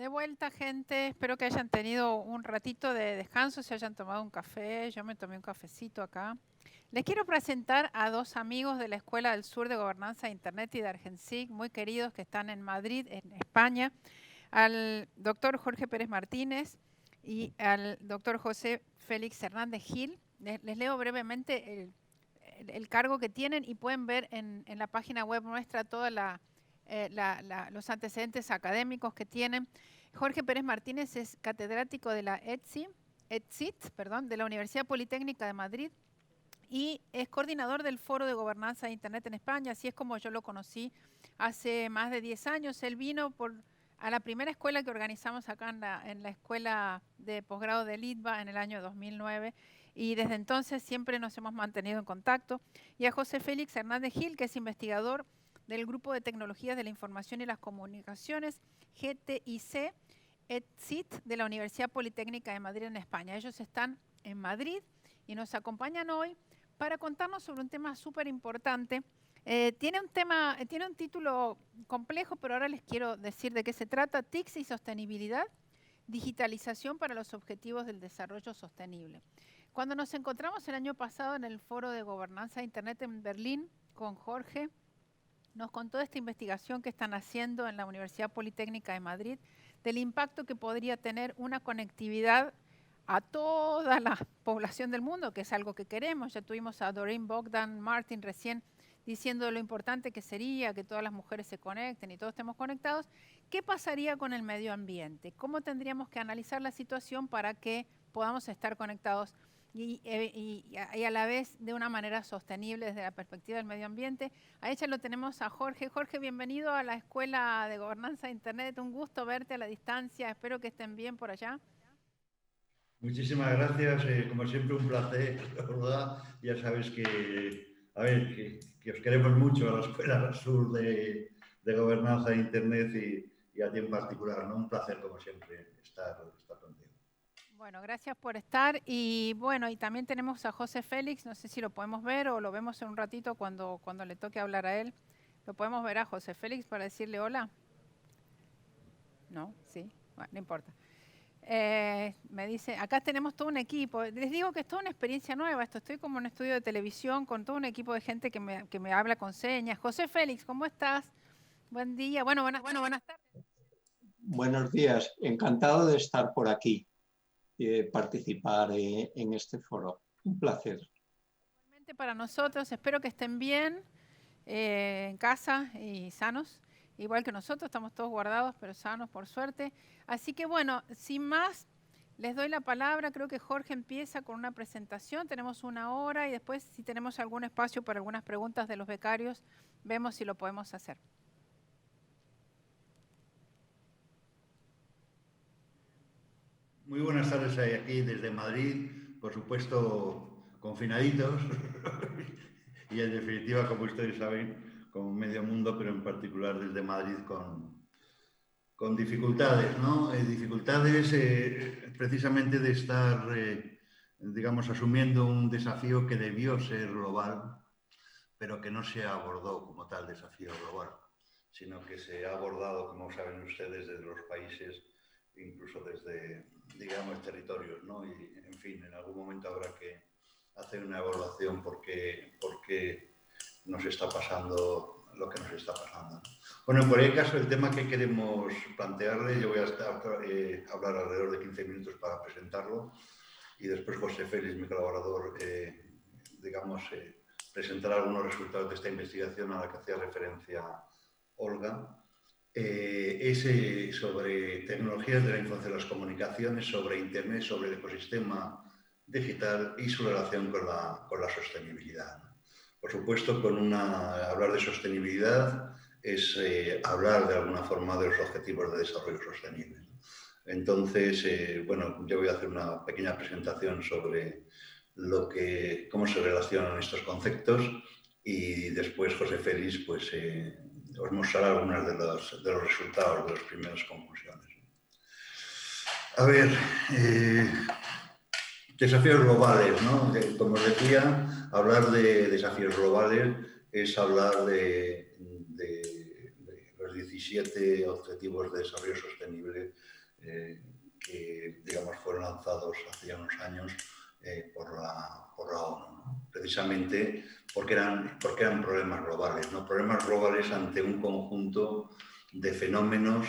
De vuelta, gente. Espero que hayan tenido un ratito de descanso, se hayan tomado un café. Yo me tomé un cafecito acá. Les quiero presentar a dos amigos de la Escuela del Sur de Gobernanza de Internet y de Argensic, muy queridos, que están en Madrid, en España, al doctor Jorge Pérez Martínez y al doctor José Félix Hernández Gil. Les leo brevemente el cargo que tienen y pueden ver en la página web nuestra todos los antecedentes académicos que tienen. Jorge Pérez Martínez es catedrático de la ETSIT, de la Universidad Politécnica de Madrid y es coordinador del Foro de Gobernanza de Internet en España. Así es como yo lo conocí hace más de 10 años. Él vino a la primera escuela que organizamos acá en la escuela de posgrado de LITVA en el año 2009 y desde entonces siempre nos hemos mantenido en contacto. Y a José Félix Hernández Gil, que es investigador del Grupo de Tecnologías de la Información y las Comunicaciones, GTIC, ETSIT, de la Universidad Politécnica de Madrid en España. Ellos están en Madrid y nos acompañan hoy para contarnos sobre un tema súper importante. Tiene un título complejo, pero ahora les quiero decir de qué se trata. TICs y sostenibilidad, digitalización para los objetivos del desarrollo sostenible. Cuando nos encontramos el año pasado en el Foro de Gobernanza de Internet en Berlín con Jorge, nos contó de esta investigación que están haciendo en la Universidad Politécnica de Madrid, del impacto que podría tener una conectividad a toda la población del mundo, que es algo que queremos. Ya tuvimos a Doreen Bogdan Martin recién diciendo lo importante que sería que todas las mujeres se conecten y todos estemos conectados. ¿Qué pasaría con el medio ambiente? ¿Cómo tendríamos que analizar la situación para que podamos estar conectados y a la vez de una manera sostenible desde la perspectiva del medio ambiente? A ella lo tenemos a Jorge. Jorge, bienvenido a la Escuela de Gobernanza de Internet. Un gusto verte a la distancia. Espero que estén bien por allá. Muchísimas gracias, como siempre un placer, ¿verdad? Ya sabes a ver, que os queremos mucho a la Escuela del Sur de Gobernanza de Internet y a ti en particular, ¿no? Un placer, como siempre, estar contigo. Bueno, gracias por estar. Y bueno, y también tenemos a José Félix, no sé si lo podemos ver o lo vemos en un ratito cuando le toque hablar a él. ¿Lo podemos ver a José Félix para decirle hola? No, sí, bueno, no importa. Me dice, acá tenemos todo un equipo. Les digo que es toda una experiencia nueva. Estoy como en un estudio de televisión con todo un equipo de gente que me habla con señas. José Félix, ¿cómo estás? Buen día. Bueno, buenas tardes. Buenos días. Encantado de estar por aquí y participar en este foro. Un placer. Igualmente para nosotros. Espero que estén bien en casa y sanos. Igual que nosotros, estamos todos guardados, pero sanos por suerte. Así que bueno, sin más, les doy la palabra. Creo que Jorge empieza con una presentación. Tenemos una hora y después, si tenemos algún espacio para algunas preguntas de los becarios, vemos si lo podemos hacer. Muy buenas tardes aquí desde Madrid, por supuesto confinaditos y en definitiva, como ustedes saben, como medio mundo, pero en particular desde Madrid con dificultades, ¿no? Dificultades precisamente de estar, digamos, asumiendo un desafío que debió ser global, pero que no se abordó como tal desafío global, sino que se ha abordado, como saben ustedes, desde los países, incluso desde, digamos, territorios, ¿no? Y, en fin, en algún momento habrá que hacer una evaluación porque nos está pasando lo que nos está pasando. Bueno, en cualquier caso, el tema que queremos plantearle, yo voy a hablar alrededor de 15 minutos para presentarlo y después José Félix, mi colaborador, digamos, presentará algunos resultados de esta investigación a la que hacía referencia Olga. Es sobre tecnologías de la información y las comunicaciones, sobre Internet, sobre el ecosistema digital y su relación con la sostenibilidad. Por supuesto, hablar de sostenibilidad es hablar de alguna forma de los objetivos de desarrollo sostenible. Entonces, bueno, yo voy a hacer una pequeña presentación sobre cómo se relacionan estos conceptos y después José Félix pues, os mostrará algunos de los resultados de las primeras conclusiones. A ver, desafíos globales, ¿no? Como os decía, hablar de desafíos globales es hablar de los 17 Objetivos de Desarrollo Sostenible que, digamos, fueron lanzados hace ya unos años por la ONU, ¿no? Precisamente porque eran problemas globales, ¿no? Problemas globales ante un conjunto de fenómenos,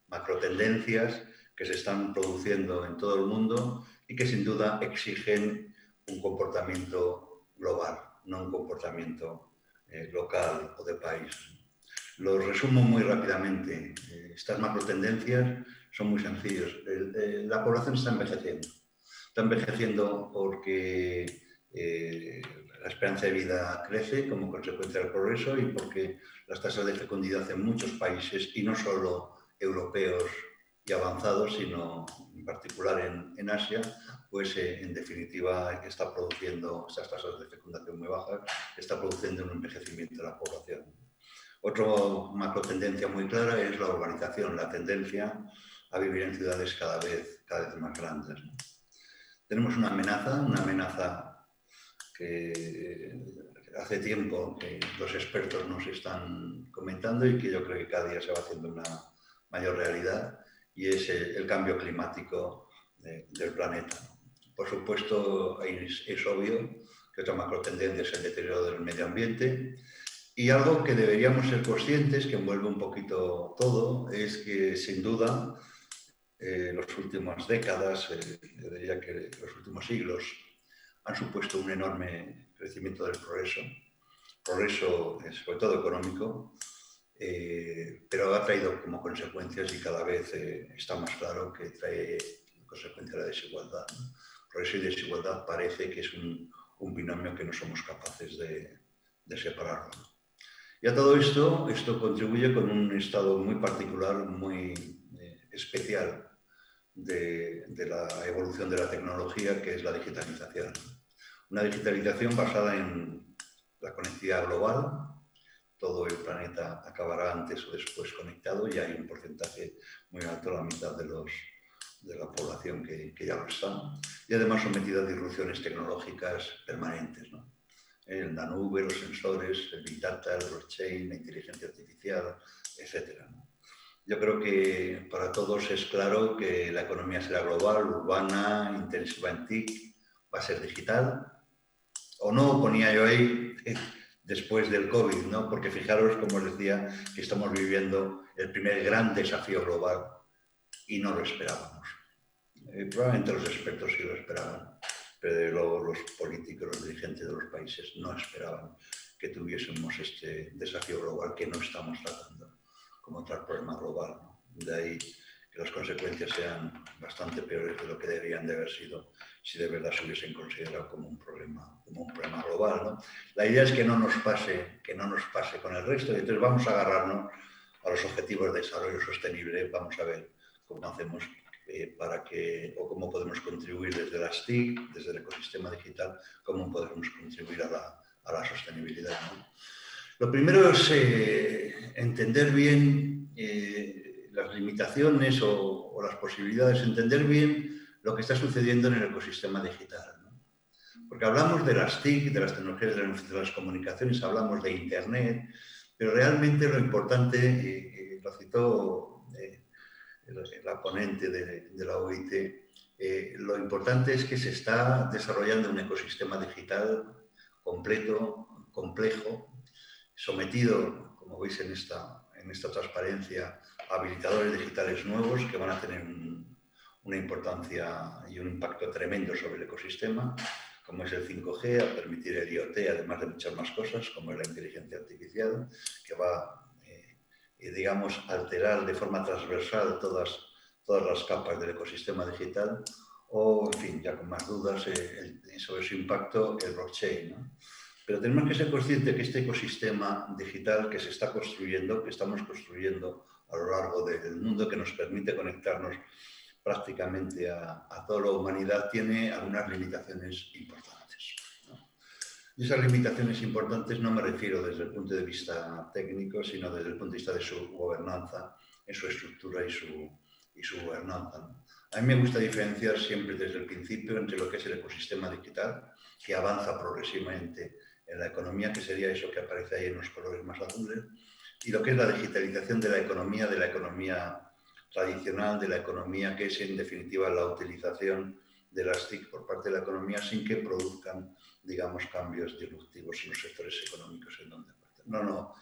macrotendencias que se están produciendo en todo el mundo y que sin duda exigen un comportamiento global, no un comportamiento local o de país. Lo resumo muy rápidamente. Estas macrotendencias son muy sencillas. La población está envejeciendo. Está envejeciendo porque la esperanza de vida crece como consecuencia del progreso y porque las tasas de fecundidad en muchos países, y no solo europeos y avanzados, sino en particular en Asia, pues en definitiva está produciendo estas tasas de fecundación muy bajas, está produciendo un envejecimiento de la población. Otra macro tendencia muy clara es la urbanización, la tendencia a vivir en ciudades cada vez más grandes, ¿no? Tenemos una amenaza que hace tiempo que los expertos nos están comentando y que yo creo que cada día se va haciendo una mayor realidad, y es el cambio climático del planeta. Por supuesto, es obvio que otra macro tendencia es el deterioro del medio ambiente, y algo que deberíamos ser conscientes, que envuelve un poquito todo, es que sin duda las últimas décadas, yo diría que los últimos siglos, han supuesto un enorme crecimiento del progreso sobre todo económico, pero ha traído como consecuencias, y cada vez está más claro que trae consecuencia la desigualdad, ¿no? Progreso y desigualdad parece que es un binomio que no somos capaces de separarlo, ¿no? Y a todo esto contribuye con un estado muy particular, muy especial de la evolución de la tecnología, que es la digitalización. Una digitalización basada en la conectividad global. Todo el planeta acabará antes o después conectado, y hay un porcentaje muy alto, la mitad de la población que ya lo están, y además sometida a disrupciones tecnológicas permanentes, ¿no? La nube, los sensores, el Big Data, el blockchain, la inteligencia artificial, etc., ¿no? Yo creo que para todos es claro que la economía será global, urbana, intensiva en TIC, va a ser digital, o no, ponía yo ahí, después del COVID, ¿no? Porque fijaros, como os decía, que estamos viviendo el primer gran desafío global y no lo esperábamos. Probablemente los expertos sí lo esperaban, pero luego los políticos, los dirigentes de los países no esperaban que tuviésemos este desafío global que no estamos tratando como tal problema global, ¿no? De ahí que las consecuencias sean bastante peores de lo que deberían de haber sido si de verdad se hubiesen considerado como un problema global, ¿no? La idea es que no nos pase con el resto, y entonces vamos a agarrarnos a los objetivos de desarrollo sostenible. Vamos a ver cómo hacemos o cómo podemos contribuir desde las TIC, desde el ecosistema digital, cómo podemos contribuir a la sostenibilidad, ¿no? Lo primero es entender bien las limitaciones o las posibilidades, entender bien lo que está sucediendo en el ecosistema digital, ¿no? Porque hablamos de las TIC, de las tecnologías de las comunicaciones, hablamos de Internet, pero realmente lo importante, lo citó la ponente de la OIT, lo importante es que se está desarrollando un ecosistema digital completo, complejo, sometido, como veis en esta transparencia, a habilitadores digitales nuevos que van a tener una importancia y un impacto tremendo sobre el ecosistema, como es el 5G, a permitir el IoT, además de muchas más cosas, como es la inteligencia artificial, que va digamos, alterar de forma transversal todas las capas del ecosistema digital, o, en fin, ya con más dudas sobre su impacto, el blockchain, ¿no? Pero tenemos que ser conscientes que este ecosistema digital que se está construyendo, que estamos construyendo a lo largo del mundo, que nos permite conectarnos prácticamente a toda la humanidad, tiene algunas limitaciones importantes, ¿no? Y esas limitaciones importantes no me refiero desde el punto de vista técnico, sino desde el punto de vista de su gobernanza, en su estructura y su gobernanza, ¿no? A mí me gusta diferenciar siempre desde el principio entre lo que es el ecosistema digital, que avanza progresivamente en la economía, que sería eso que aparece ahí en los colores más azules, y lo que es la digitalización de la economía tradicional de la economía, que es en definitiva la utilización de las TIC por parte de la economía sin que produzcan, digamos, cambios disruptivos en los sectores económicos en donde aparecen. No,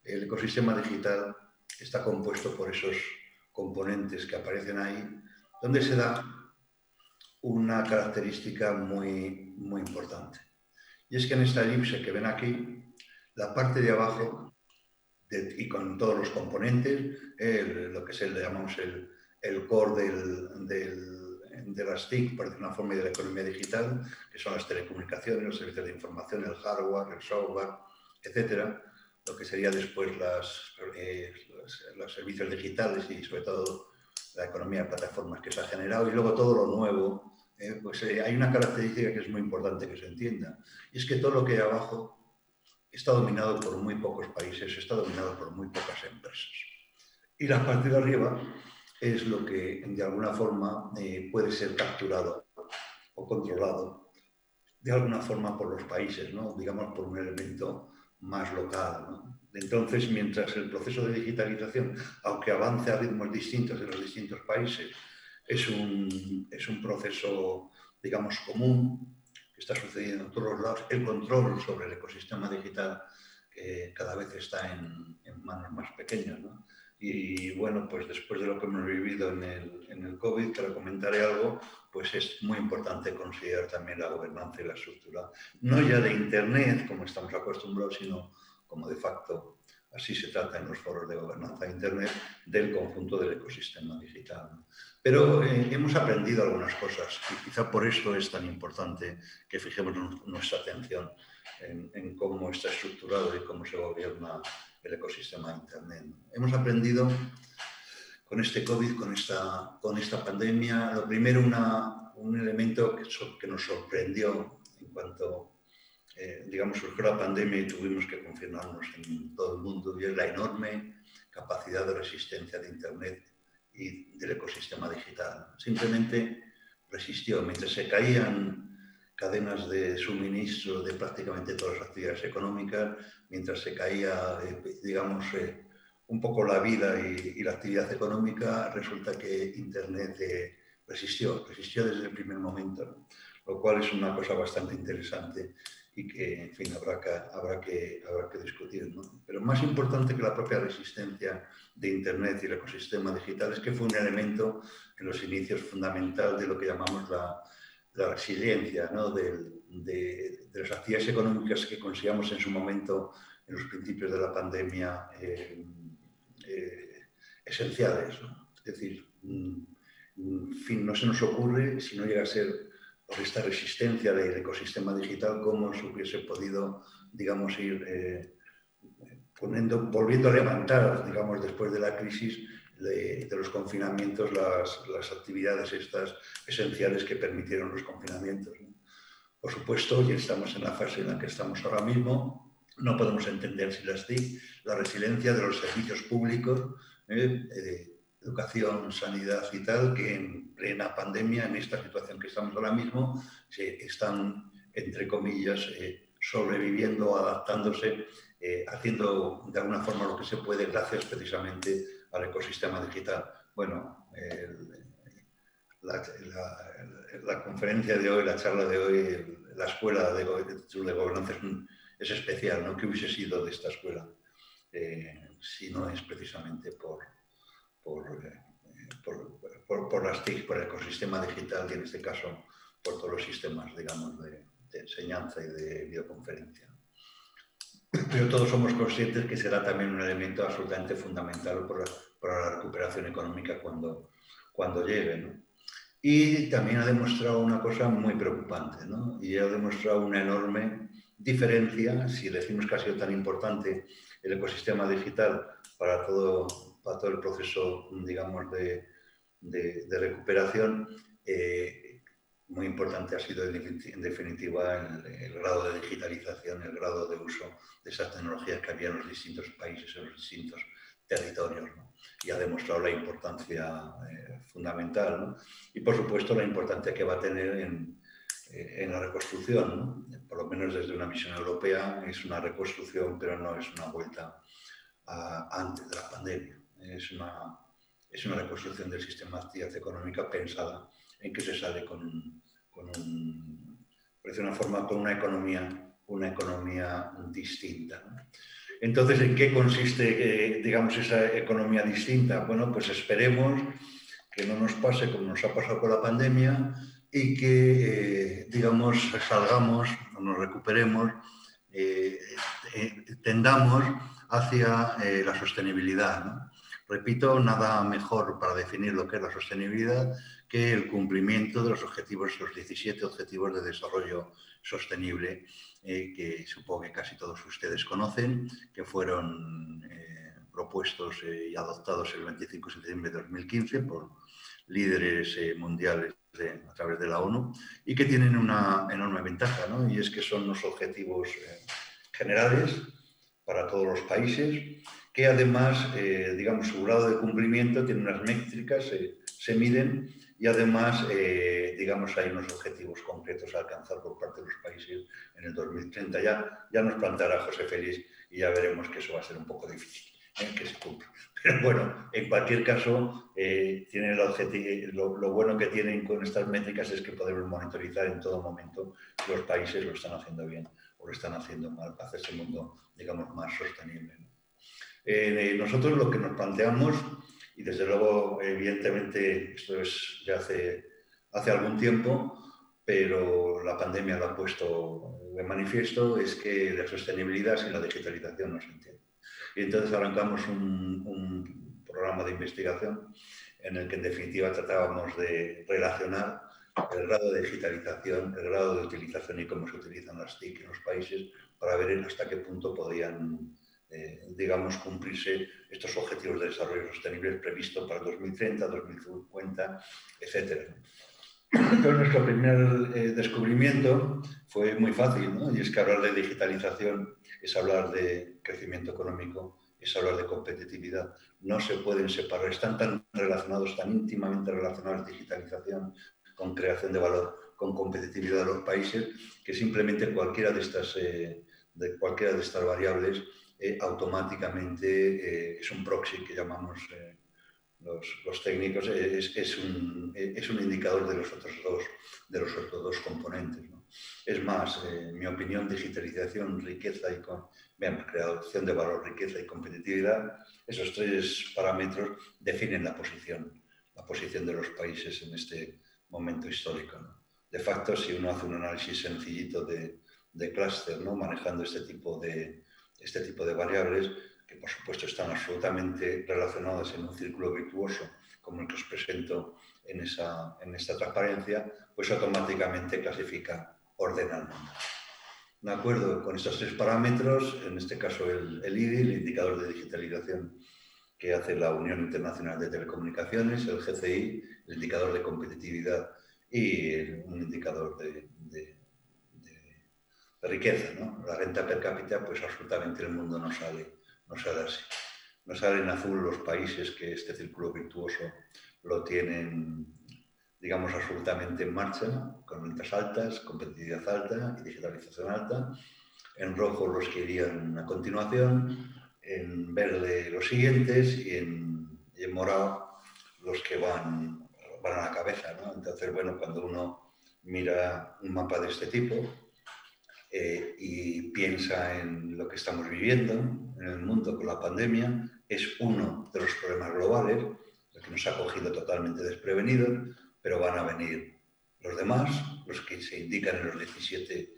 el ecosistema digital está compuesto por esos componentes que aparecen ahí, donde se da una característica muy, muy importante. Y es que en esta elipse que ven aquí, la parte de abajo, y con todos los componentes, lo que le llamamos el core de las TIC, por decir una forma, de la economía digital, que son las telecomunicaciones, los servicios de información, el hardware, el software, etcétera, lo que sería después los servicios digitales y sobre todo la economía de plataformas que se ha generado, y luego todo lo nuevo. Hay una característica que es muy importante que se entienda, y es que todo lo que hay abajo está dominado por muy pocos países, está dominado por muy pocas empresas. Y la parte de arriba es lo que de alguna forma puede ser capturado o controlado de alguna forma por los países, ¿no? Digamos por un elemento más local, ¿no? Entonces, mientras el proceso de digitalización, aunque avance a ritmos distintos en los distintos países, es un proceso, digamos, común, que está sucediendo en todos los lados, el control sobre el ecosistema digital cada vez está en manos más pequeñas, ¿no? Y bueno, pues después de lo que hemos vivido en el COVID, que comentaré algo, pues es muy importante considerar también la gobernanza y la estructura, no ya de Internet, como estamos acostumbrados, sino como de facto así se trata en los foros de gobernanza de Internet, del conjunto del ecosistema digital. Pero hemos aprendido algunas cosas y quizá por eso es tan importante que fijemos nuestra atención en cómo está estructurado y cómo se gobierna el ecosistema de Internet. Hemos aprendido con este COVID, con esta pandemia, lo primero, un elemento que nos sorprendió en cuanto, digamos, surgió la pandemia y tuvimos que confinarnos en todo el mundo, y es la enorme capacidad de resistencia de Internet y del ecosistema digital. Simplemente resistió. Mientras se caían cadenas de suministro de prácticamente todas las actividades económicas, mientras se caía, digamos, un poco la vida y la actividad económica, resulta que Internet resistió desde el primer momento, ¿no? Lo cual es una cosa bastante interesante y que, en fin, habrá que discutir, ¿no? Pero más importante que la propia resistencia de Internet y el ecosistema digital es que fue un elemento en los inicios fundamental de lo que llamamos la resiliencia, ¿no? de las actividades económicas que consideramos en su momento, en los principios de la pandemia, esenciales, ¿no? Es decir, en fin, no se nos ocurre, si no llega a ser por esta resistencia del ecosistema digital, cómo se hubiese podido, digamos, ir volviendo a levantar, digamos, después de la crisis de los confinamientos, las actividades estas esenciales que permitieron los confinamientos, ¿no? Por supuesto, hoy estamos en la fase en la que estamos ahora mismo, no podemos entender sin las TIC la resiliencia de los servicios públicos, educación, sanidad y tal, que en plena pandemia, en esta situación que estamos ahora mismo, están, entre comillas, sobreviviendo, adaptándose, haciendo de alguna forma lo que se puede gracias precisamente al ecosistema digital. Bueno, la conferencia de hoy, la charla de hoy, la escuela de gobernanza es especial, ¿no? ¿Qué hubiese sido de esta escuela si no es precisamente por las TIC, por el ecosistema digital y en este caso por todos los sistemas, digamos, de enseñanza y de videoconferencia? Pero todos somos conscientes que será también un elemento absolutamente fundamental para la recuperación económica cuando llegue, ¿no? Y también ha demostrado una cosa muy preocupante, ¿no? Y ha demostrado una enorme diferencia, si decimos que ha sido tan importante el ecosistema digital para todo el proceso, digamos, de recuperación, muy importante ha sido en definitiva el grado de digitalización, el grado de uso de esas tecnologías que había en los distintos países, en los distintos territorios, ¿no? Y ha demostrado la importancia fundamental, ¿no? Y por supuesto la importancia que va a tener en la reconstrucción, ¿no? Por lo menos desde una visión europea es una reconstrucción, pero no es una vuelta antes de la pandemia. Es es una reconstrucción del sistema de actividad económica pensada en que se sale parece una forma, con una economía distinta, ¿no? Entonces, ¿en qué consiste, digamos, esa economía distinta? Bueno, pues esperemos que no nos pase como nos ha pasado con la pandemia y que, digamos, salgamos o nos recuperemos, tendamos hacia la sostenibilidad, ¿no? Repito, nada mejor para definir lo que es la sostenibilidad que el cumplimiento de los 17 Objetivos de Desarrollo Sostenible, que supongo que casi todos ustedes conocen, que fueron propuestos y adoptados el 25 de septiembre de 2015 por líderes mundiales a través de la ONU, y que tienen una enorme ventaja, ¿no? Y es que son los objetivos generales para todos los países, que además, digamos, su grado de cumplimiento tiene unas métricas, se miden, y además, digamos, hay unos objetivos concretos a alcanzar por parte de los países en el 2030. Ya nos planteará José Félix y ya veremos que eso va a ser un poco difícil, que se cumpla. Pero bueno, en cualquier caso, tienen el objetivo, lo bueno que tienen con estas métricas es que podemos monitorizar en todo momento si los países lo están haciendo bien o lo están haciendo mal para hacer ese mundo, digamos, más sostenible, ¿no? Nosotros lo que nos planteamos, y desde luego, evidentemente, esto es ya hace algún tiempo, pero la pandemia lo ha puesto de manifiesto, es que la sostenibilidad sin la digitalización no se entiende. Y entonces arrancamos un programa de investigación en el que en definitiva tratábamos de relacionar el grado de digitalización, el grado de utilización y cómo se utilizan las TIC en los países para ver hasta qué punto podían, digamos, cumplirse estos objetivos de desarrollo sostenible previstos para 2030, 2050, etc. Entonces, nuestro primer descubrimiento fue muy fácil, ¿no? Y es que hablar de digitalización es hablar de crecimiento económico, es hablar de competitividad. No se pueden separar, están tan relacionados, tan íntimamente relacionados digitalización con creación de valor, con competitividad de los países, que simplemente cualquiera de estas variables automáticamente es un proxy que llamamos los técnicos, es un indicador de los otros dos componentes, ¿no? Es más, en mi opinión, digitalización, riqueza y creación de valor, riqueza y competitividad, esos tres parámetros definen la posición de los países en este momento histórico, ¿no? De facto, si uno hace un análisis sencillito de clúster, ¿no? Manejando este tipo de variables, que por supuesto están absolutamente relacionadas en un círculo virtuoso, como el que os presento en esta transparencia, pues automáticamente clasifica, ordena el mundo. De acuerdo con estos tres parámetros, en este caso el IDI, el indicador de digitalización que hace la Unión Internacional de Telecomunicaciones, el GCI, el indicador de competitividad y un indicador de riqueza, ¿no? La renta per cápita, pues absolutamente el mundo no sale así. No salen en azul los países que este círculo virtuoso lo tienen, digamos, absolutamente en marcha, con rentas altas, competitividad alta y digitalización alta. En rojo los que irían a continuación, en verde los siguientes y en morado los que van a la cabeza, ¿no? Entonces, bueno, cuando uno mira un mapa de este tipo, y piensa en lo que estamos viviendo en el mundo con la pandemia, es uno de los problemas globales, el que nos ha cogido totalmente desprevenidos, pero van a venir los demás, los que se indican en los 17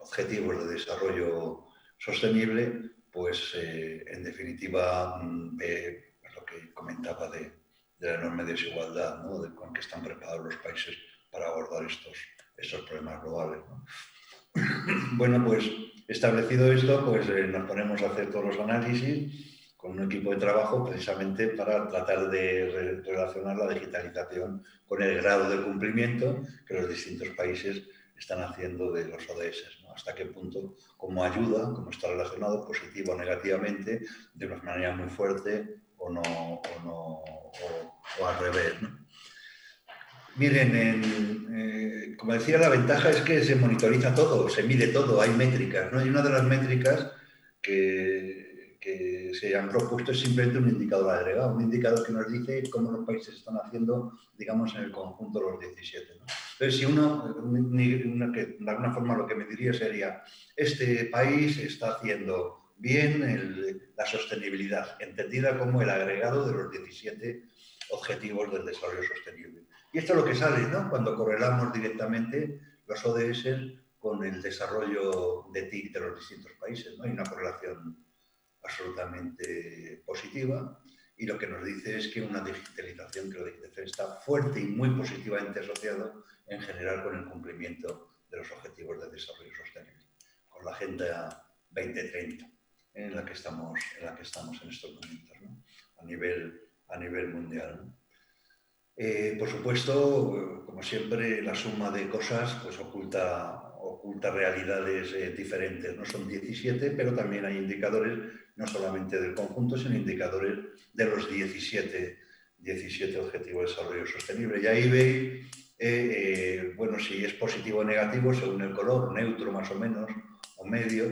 Objetivos de Desarrollo Sostenible, pues en definitiva lo que comentaba de la enorme desigualdad, ¿no? Con que están preparados los países para abordar estos problemas globales, ¿no? Bueno, pues establecido esto, pues nos ponemos a hacer todos los análisis con un equipo de trabajo precisamente para tratar de relacionar la digitalización con el grado de cumplimiento que los distintos países están haciendo de los ODS, ¿no? Hasta qué punto, como ayuda, como está relacionado positivo o negativamente, de una manera muy fuerte o al revés, ¿no? Miren, como decía, la ventaja es que se monitoriza todo, se mide todo, hay métricas, ¿no? Y una de las métricas que se han propuesto es simplemente un indicador agregado, un indicador que nos dice cómo los países están haciendo, digamos, en el conjunto los 17. ¿no? Entonces, si que de alguna forma lo que me diría sería, este país está haciendo bien la sostenibilidad, entendida como el agregado de los 17 objetivos del desarrollo sostenible. Y esto es lo que sale, ¿no? Cuando correlamos directamente los ODS con el desarrollo de TIC de los distintos países, ¿no? Hay una correlación absolutamente positiva y lo que nos dice es que una digitalización, que la digitalización está fuerte y muy positivamente asociado en general con el cumplimiento de los objetivos de desarrollo sostenible, con la Agenda 2030 en la que estamos en estos momentos, ¿no? a nivel mundial, ¿no? Por supuesto, como siempre, la suma de cosas pues, oculta realidades diferentes. No son 17, pero también hay indicadores no solamente del conjunto, sino indicadores de los 17 Objetivos de Desarrollo Sostenible. Y ahí veis, bueno, si es positivo o negativo según el color, neutro más o menos, o medio,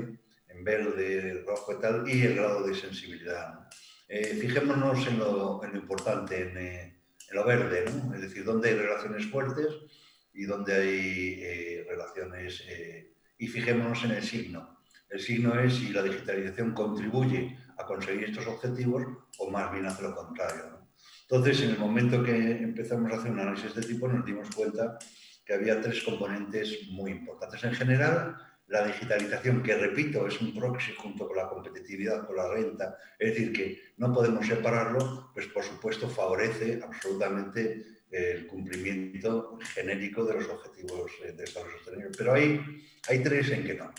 en verde, rojo y tal, y el grado de sensibilidad, ¿no? Fijémonos en lo importante, en lo verde, ¿no? Es decir, donde hay relaciones fuertes y donde hay relaciones... y fijémonos en el signo. El signo es si la digitalización contribuye a conseguir estos objetivos o más bien hace lo contrario, ¿no? Entonces, en el momento que empezamos a hacer un análisis de este tipo, nos dimos cuenta que había 3 componentes muy importantes. En general, la digitalización, que repito, es un proxy junto con la competitividad, con la renta, es decir, que no podemos separarlo, pues por supuesto favorece absolutamente el cumplimiento genérico de los objetivos de desarrollo sostenible. Pero hay 3 en que no.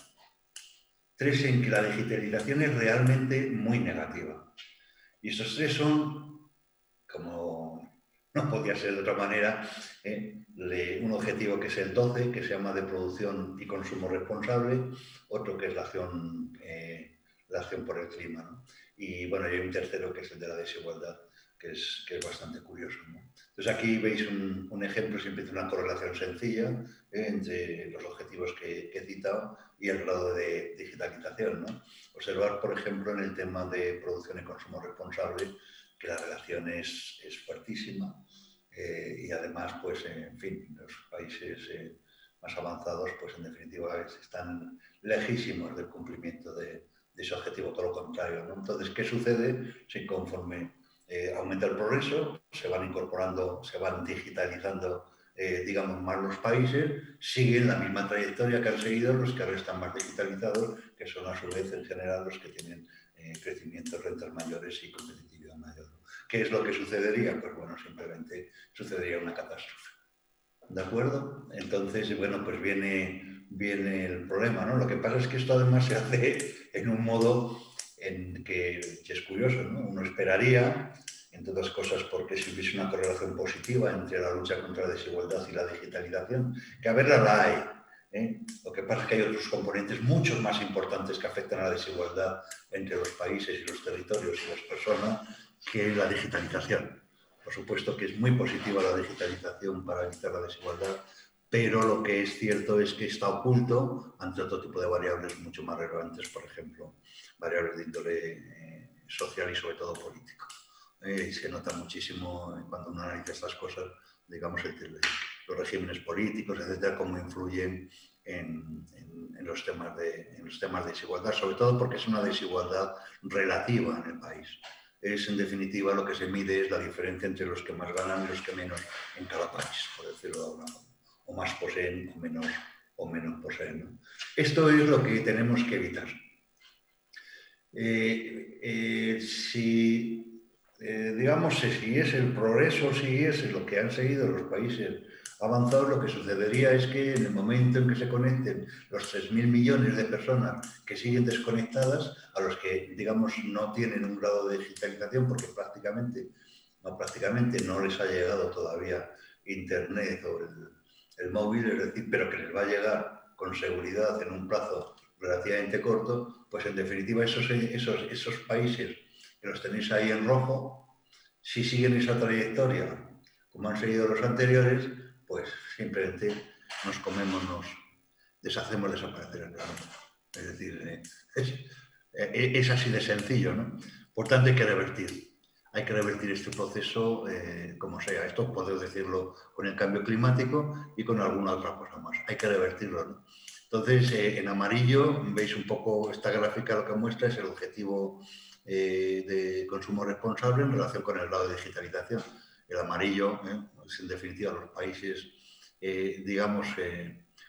3 en que la digitalización es realmente muy negativa. Y esos 3 son, como no podía ser de otra manera, un objetivo que es el 12, que se llama de producción y consumo responsable, otro que es la acción por el clima, ¿no? Y bueno, hay un tercero que es el de la desigualdad, que es bastante curioso, ¿no? Entonces aquí veis un ejemplo, siempre una correlación sencilla entre los objetivos que he citado y el grado de digitalización, ¿no? Observar, por ejemplo, en el tema de producción y consumo responsable, que la relación es fuertísima y además, pues, en fin, los países más avanzados, pues, en definitiva, están lejísimos del cumplimiento de ese objetivo, todo lo contrario, ¿no? Entonces, ¿qué sucede si conforme aumenta el progreso, se van incorporando, se van digitalizando, digamos, más los países, siguen la misma trayectoria que han seguido los que ahora están más digitalizados, que son a su vez en general los que tienen crecimiento, rentas mayores y competitividad mayor? ¿Qué es lo que sucedería? Pues bueno, simplemente sucedería una catástrofe. ¿De acuerdo? Entonces, bueno, pues viene el problema, ¿no? Lo que pasa es que esto además se hace en un modo en que es curioso, ¿no? Uno esperaría, entre otras cosas, porque si hubiese una correlación positiva entre la lucha contra la desigualdad y la digitalización, que a verla la hay, ¿eh? Lo que pasa es que hay otros componentes mucho más importantes que afectan a la desigualdad entre los países y los territorios y las personas, que es la digitalización. Por supuesto que es muy positiva la digitalización para evitar la desigualdad, pero lo que es cierto es que está oculto ante otro tipo de variables mucho más relevantes, por ejemplo, variables de índole social y sobre todo político. Se nota muchísimo cuando uno analiza estas cosas, digamos, los regímenes políticos, etcétera, cómo influyen en los temas de desigualdad, sobre todo porque es una desigualdad relativa en el país. Es, en definitiva, lo que se mide es la diferencia entre los que más ganan y los que menos en cada país, por decirlo de alguna forma. O más poseen o menos poseen, ¿no? Esto es lo que tenemos que evitar. Digamos, si siguiese el progreso, siguiese lo que han seguido los países avanzados, lo que sucedería es que en el momento en que se conecten los 3.000 millones de personas que siguen desconectadas, a los que, digamos, no tienen un grado de digitalización porque prácticamente no les ha llegado todavía Internet o el móvil, es decir, pero que les va a llegar con seguridad en un plazo relativamente corto, pues en definitiva esos países que los tenéis ahí en rojo, si siguen esa trayectoria como han seguido los anteriores, pues simplemente nos deshacemos desaparecer el planeta. Es decir, es así de sencillo, ¿no? Por tanto, hay que revertir. Hay que revertir este proceso como sea. Esto puedo decirlo con el cambio climático y con alguna otra cosa más. Hay que revertirlo, ¿no? Entonces, en amarillo, veis un poco esta gráfica, lo que muestra es el objetivo de consumo responsable en relación con el grado de digitalización. El amarillo es, en definitiva, los países, digamos,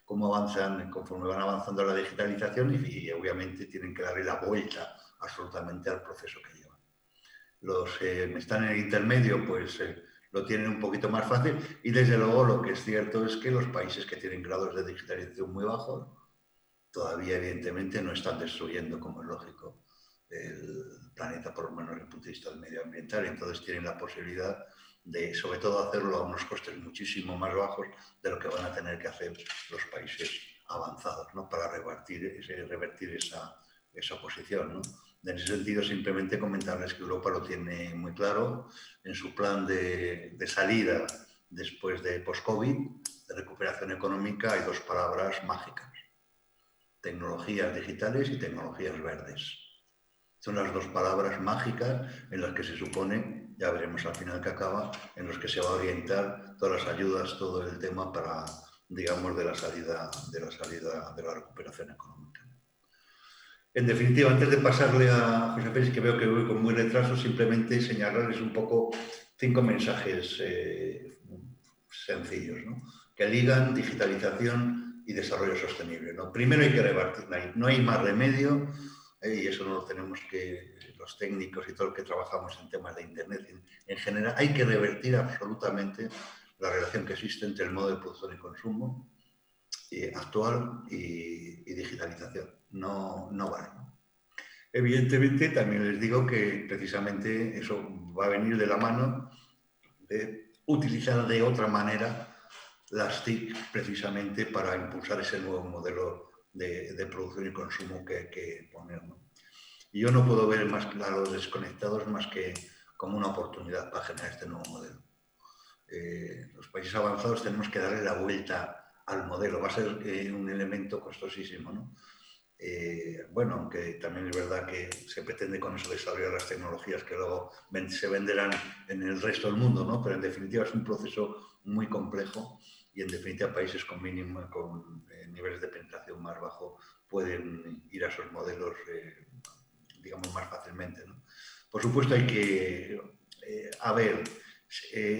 cómo avanzan, conforme van avanzando la digitalización y obviamente tienen que darle la vuelta absolutamente al proceso que llevan. Los que están en el intermedio, pues lo tienen un poquito más fácil y desde luego lo que es cierto es que los países que tienen grados de digitalización muy bajos todavía evidentemente no están destruyendo, como es lógico, el planeta, por lo menos desde el punto de vista medioambiental, entonces tienen la posibilidad de, sobre todo, hacerlo a unos costes muchísimo más bajos de lo que van a tener que hacer los países avanzados, ¿no? Para revertir esa posición, ¿no? En ese sentido, simplemente comentarles que Europa lo tiene muy claro en su plan de salida después de post-COVID, de recuperación económica. Hay dos palabras mágicas: tecnologías digitales y tecnologías verdes. Son las dos palabras mágicas en las que se supone, ya veremos al final que acaba, en los que se va a orientar todas las ayudas, todo el tema para, digamos, de la salida de la recuperación económica. En definitiva, antes de pasarle a José Félix, que veo que voy con muy retraso, simplemente señalarles un poco 5 mensajes sencillos, ¿no? Que ligan digitalización y desarrollo sostenible, ¿no? Primero hay que revertir, no hay más remedio, y eso no lo tenemos que, los técnicos y todo lo que trabajamos en temas de Internet en general, hay que revertir absolutamente la relación que existe entre el modo de producción y consumo actual y digitalización. No vale. Evidentemente, también les digo que precisamente eso va a venir de la mano de utilizar de otra manera las TIC precisamente para impulsar ese nuevo modelo de producción y consumo que hay que poner, ¿no? Y yo no puedo ver más a los desconectados más que como una oportunidad para generar este nuevo modelo. Los países avanzados tenemos que darle la vuelta al modelo. Va a ser un elemento costosísimo, ¿no? Bueno, aunque también es verdad que se pretende con eso desarrollar las tecnologías que luego se venderán en el resto del mundo, ¿no? Pero en definitiva es un proceso muy complejo y en definitiva países con niveles de penetración más bajo pueden ir a esos modelos, digamos, más fácilmente, ¿no? Por supuesto hay que,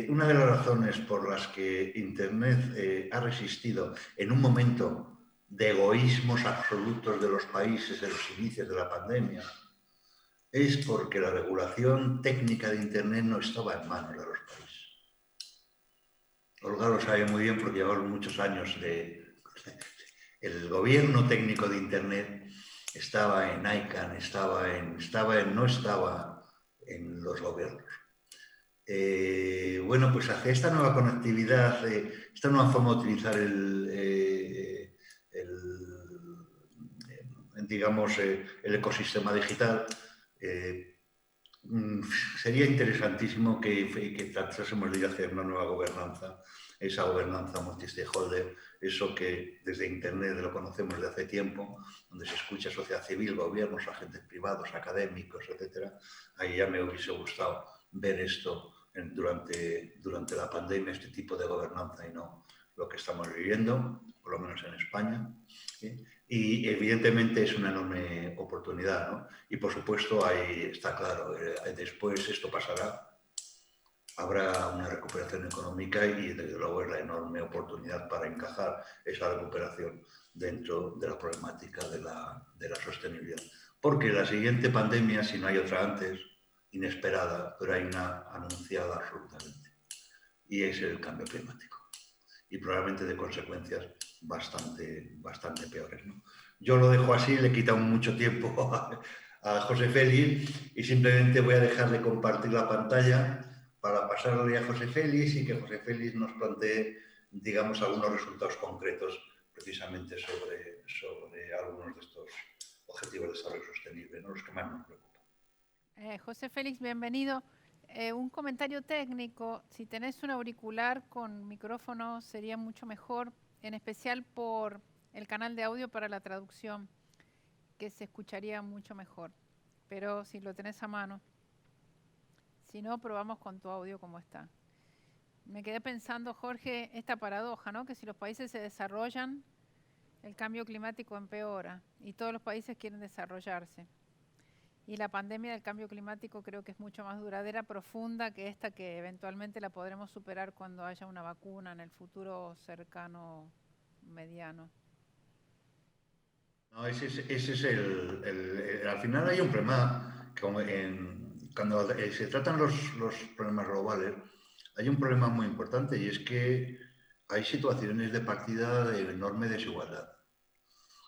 una de las razones por las que Internet ha resistido en un momento de egoísmos absolutos de los países en los inicios de la pandemia es porque la regulación técnica de Internet no estaba en manos de los países. Olga lo sabe muy bien porque llevamos muchos años el gobierno técnico de Internet estaba en ICANN, no estaba en los gobiernos. Bueno, pues hacia esta nueva conectividad, esta nueva forma de utilizar digamos, el ecosistema digital, sería interesantísimo que tratásemos de ir hacia una nueva gobernanza, esa gobernanza multi-stakeholder, eso que desde Internet lo conocemos de hace tiempo, donde se escucha sociedad civil, gobiernos, agentes privados, académicos, etcétera. Ahí ya me hubiese gustado ver esto durante la pandemia, este tipo de gobernanza y no lo que estamos viviendo, por lo menos en España. ¿Sí? Y evidentemente es una enorme oportunidad, ¿no? Y por supuesto, ahí está claro, después esto pasará, habrá una recuperación económica y desde luego es la enorme oportunidad para encajar esa recuperación dentro de la problemática de la sostenibilidad. Porque la siguiente pandemia, si no hay otra antes, inesperada, pero hay una anunciada absolutamente, y es el cambio climático. Y probablemente de consecuencias bastante peores, ¿no? Yo lo dejo así, le he quitado mucho tiempo a José Félix y simplemente voy a dejar de compartir la pantalla para pasarle a José Félix y que José Félix nos plantee, digamos, algunos resultados concretos precisamente sobre algunos de estos objetivos de desarrollo sostenible, ¿no? Los que más nos preocupan. José Félix, bienvenido. Un comentario técnico, si tenés un auricular con micrófono sería mucho mejor, en especial por el canal de audio para la traducción, que se escucharía mucho mejor. pero si lo tenés a mano. Si no, probamos con tu audio como está. Me quedé pensando, Jorge, esta paradoja, ¿no? Que si los países se desarrollan, el cambio climático empeora y todos los países quieren desarrollarse. Y la pandemia del cambio climático creo que es mucho más duradera, profunda que esta que eventualmente la podremos superar cuando haya una vacuna en el futuro cercano, mediano. No, ese es al final hay un problema, cuando se tratan los problemas globales, hay un problema muy importante y es que hay situaciones de partida de enorme desigualdad.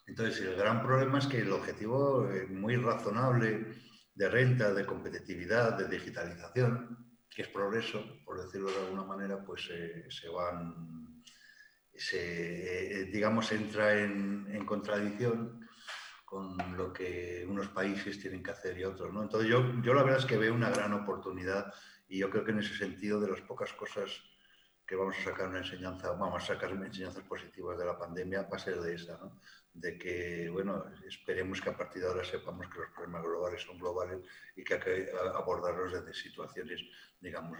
Entonces, el gran problema es que el objetivo muy razonable de renta, de competitividad, de digitalización, que es progreso, por decirlo de alguna manera, pues digamos, entra en contradicción con lo que unos países tienen que hacer y otros, ¿no? Entonces yo la verdad es que veo una gran oportunidad y yo creo que en ese sentido de las pocas cosas que vamos a sacar vamos a sacar enseñanzas positivas de la pandemia va a ser de esa, ¿no? De que, bueno, esperemos que a partir de ahora sepamos que los problemas globales son globales y que hay que abordarlos desde situaciones, digamos,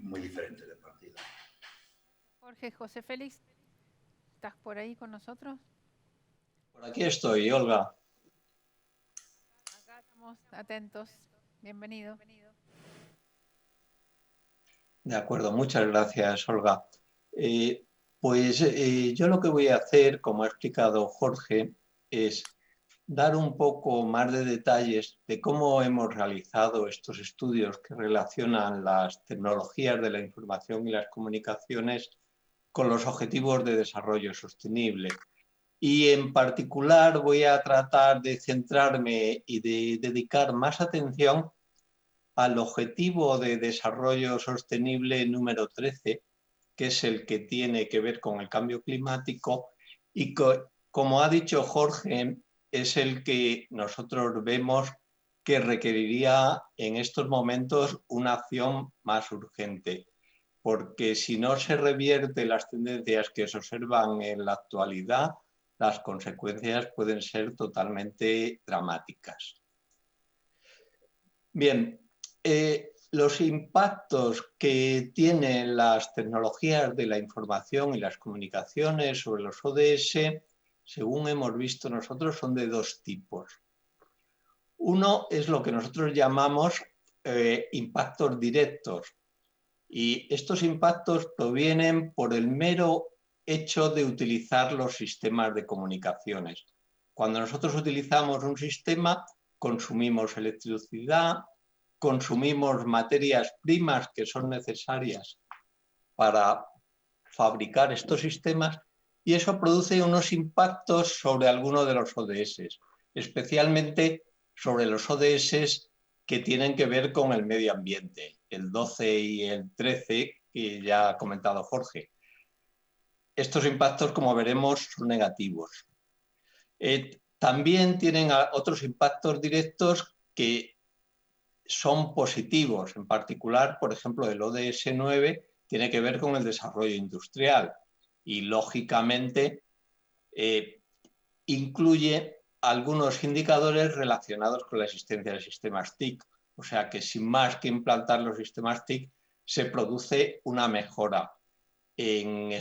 muy diferentes de partida. Jorge, José Félix, ¿estás por ahí con nosotros? Por aquí estoy, Olga. Acá estamos atentos. Bienvenido. De acuerdo, muchas gracias, Olga. Yo lo que voy a hacer, como ha explicado Jorge, es dar un poco más de detalles de cómo hemos realizado estos estudios que relacionan las tecnologías de la información y las comunicaciones con los objetivos de desarrollo sostenible. Y en particular voy a tratar de centrarme y de dedicar más atención al objetivo de desarrollo sostenible número 13, que es el que tiene que ver con el cambio climático y como ha dicho Jorge, es el que nosotros vemos que requeriría en estos momentos una acción más urgente, porque si no se revierte las tendencias que se observan en la actualidad, las consecuencias pueden ser totalmente dramáticas. Bien, los impactos que tienen las tecnologías de la información y las comunicaciones sobre los ODS, según hemos visto nosotros, son de dos tipos. Uno es lo que nosotros llamamos impactos directos, y estos impactos provienen por el mero hecho de utilizar los sistemas de comunicaciones. Cuando nosotros utilizamos un sistema, consumimos electricidad, consumimos materias primas que son necesarias para fabricar estos sistemas y eso produce unos impactos sobre algunos de los ODS, especialmente sobre los ODS que tienen que ver con el medio ambiente, el 12 y el 13 que ya ha comentado Jorge. Estos impactos, como veremos, son negativos. También tienen otros impactos directos que son positivos. En particular, por ejemplo, el ODS 9 tiene que ver con el desarrollo industrial y, lógicamente, incluye algunos indicadores relacionados con la existencia de sistemas TIC. O sea que sin más que implantar los sistemas TIC, se produce una mejora en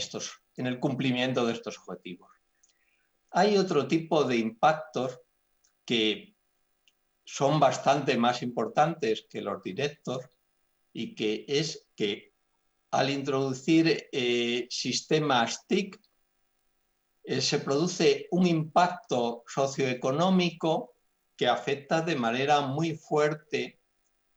el cumplimiento de estos objetivos. Hay otro tipo de impactos que son bastante más importantes que los directos y que es que al introducir sistemas TIC se produce un impacto socioeconómico que afecta de manera muy fuerte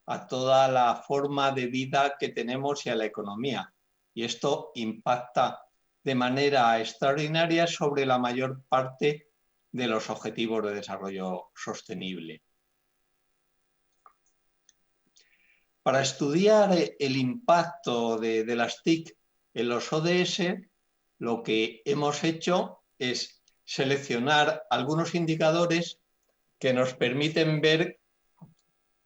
a toda la forma de vida que tenemos y a la economía. Y esto impacta de manera extraordinaria sobre la mayor parte de los objetivos de desarrollo sostenible. Para estudiar el impacto de las TIC en los ODS, lo que hemos hecho es seleccionar algunos indicadores que nos permiten ver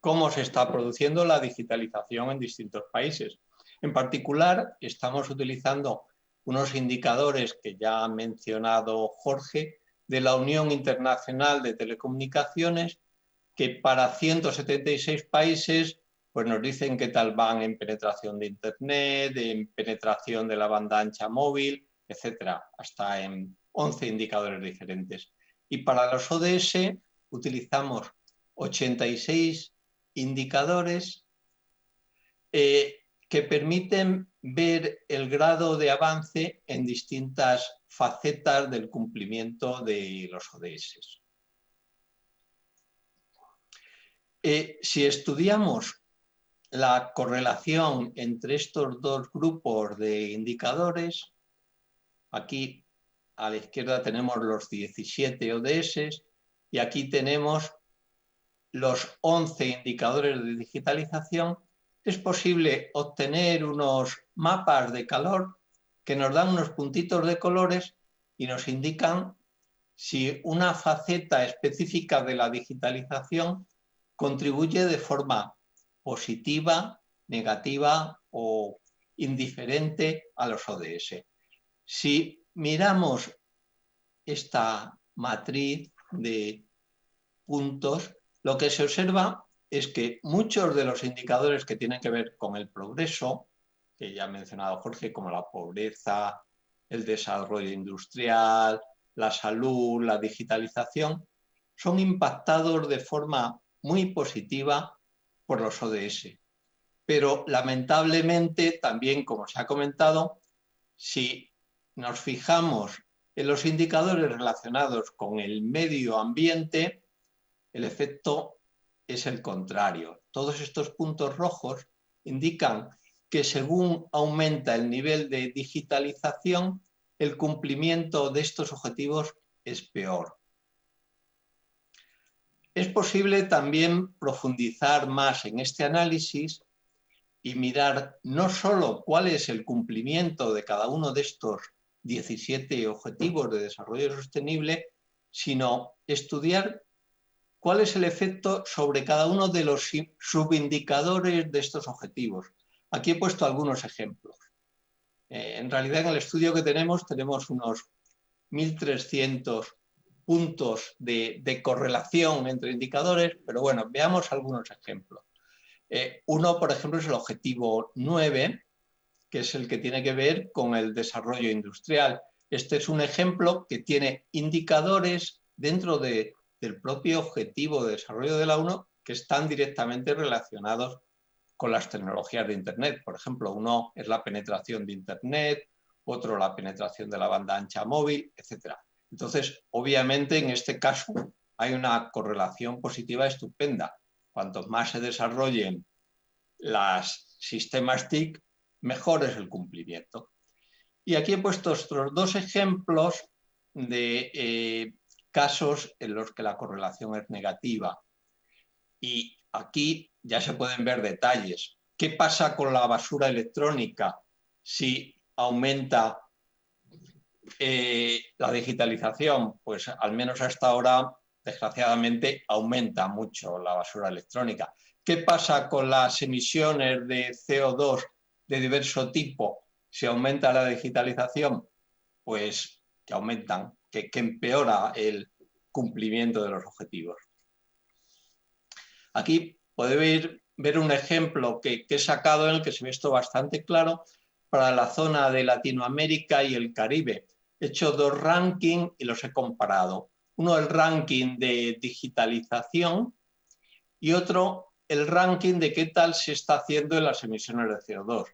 cómo se está produciendo la digitalización en distintos países. En particular, estamos utilizando unos indicadores que ya ha mencionado Jorge de la Unión Internacional de Telecomunicaciones, que para 176 países pues nos dicen qué tal van en penetración de Internet, en penetración de la banda ancha móvil, etcétera, hasta en 11 indicadores diferentes. Y para los ODS utilizamos 86 indicadores que permiten ver el grado de avance en distintas facetas del cumplimiento de los ODS. Si estudiamos la correlación entre estos dos grupos de indicadores, aquí a la izquierda tenemos los 17 ODS y aquí tenemos los 11 indicadores de digitalización, es posible obtener unos mapas de calor que nos dan unos puntitos de colores y nos indican si una faceta específica de la digitalización contribuye de forma positiva, negativa o indiferente a los ODS. Si miramos esta matriz de puntos, lo que se observa es que muchos de los indicadores que tienen que ver con el progreso, que ya ha mencionado Jorge, como la pobreza, el desarrollo industrial, la salud, la digitalización, son impactados de forma muy positiva por los ODS. Pero lamentablemente también, como se ha comentado, si nos fijamos en los indicadores relacionados con el medio ambiente, el efecto es el contrario. Todos estos puntos rojos indican que según aumenta el nivel de digitalización, el cumplimiento de estos objetivos es peor. Es posible también profundizar más en este análisis y mirar no solo cuál es el cumplimiento de cada uno de estos 17 objetivos de desarrollo sostenible, sino estudiar cuál es el efecto sobre cada uno de los subindicadores de estos objetivos. Aquí he puesto algunos ejemplos. En realidad, en el estudio que tenemos unos 1.300 puntos de correlación entre indicadores, pero bueno, veamos algunos ejemplos. Uno, por ejemplo, es el objetivo 9, que es el que tiene que ver con el desarrollo industrial. Este es un ejemplo que tiene indicadores dentro del propio objetivo de desarrollo de la ONU que están directamente relacionados con las tecnologías de Internet. Por ejemplo, uno es la penetración de Internet, otro la penetración de la banda ancha móvil, etc. Entonces, obviamente, en este caso hay una correlación positiva estupenda. Cuanto más se desarrollen los sistemas TIC, mejor es el cumplimiento. Y aquí he puesto estos dos ejemplos de casos en los que la correlación es negativa. Y aquí ya se pueden ver detalles. ¿Qué pasa con la basura electrónica si aumenta la digitalización? Pues al menos hasta ahora, desgraciadamente, aumenta mucho la basura electrónica. ¿Qué pasa con las emisiones de CO2 de diverso tipo si aumenta la digitalización? Pues que aumentan, que empeora el cumplimiento de los objetivos. Aquí podéis ver un ejemplo que he sacado en el que se ve esto bastante claro para la zona de Latinoamérica y el Caribe. He hecho dos rankings y los he comparado. Uno el ranking de digitalización y otro el ranking de qué tal se está haciendo en las emisiones de CO2.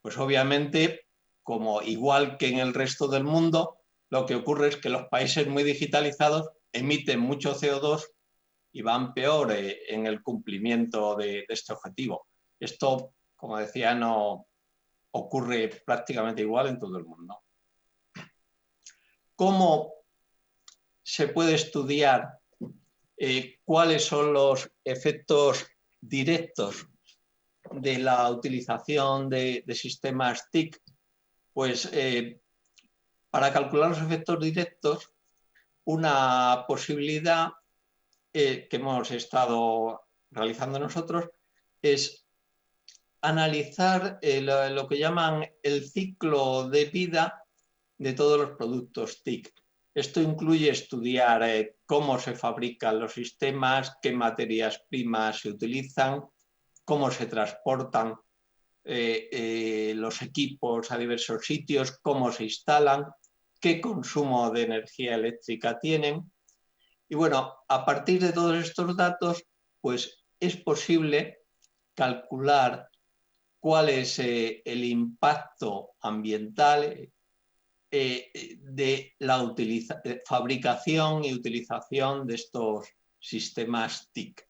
Pues obviamente, como igual que en el resto del mundo, lo que ocurre es que los países muy digitalizados emiten mucho CO2 y van peor en el cumplimiento de este objetivo. Esto, como decía, no ocurre prácticamente igual en todo el mundo. ¿Cómo se puede estudiar cuáles son los efectos directos de la utilización de sistemas TIC? Pues para calcular los efectos directos, una posibilidad que hemos estado realizando nosotros es analizar lo que llaman el ciclo de vida de todos los productos TIC. Esto incluye estudiar cómo se fabrican los sistemas, qué materias primas se utilizan, cómo se transportan los equipos a diversos sitios, cómo se instalan, qué consumo de energía eléctrica tienen. Y bueno, a partir de todos estos datos, pues es posible calcular cuál es el impacto ambiental de la fabricación y utilización de estos sistemas TIC.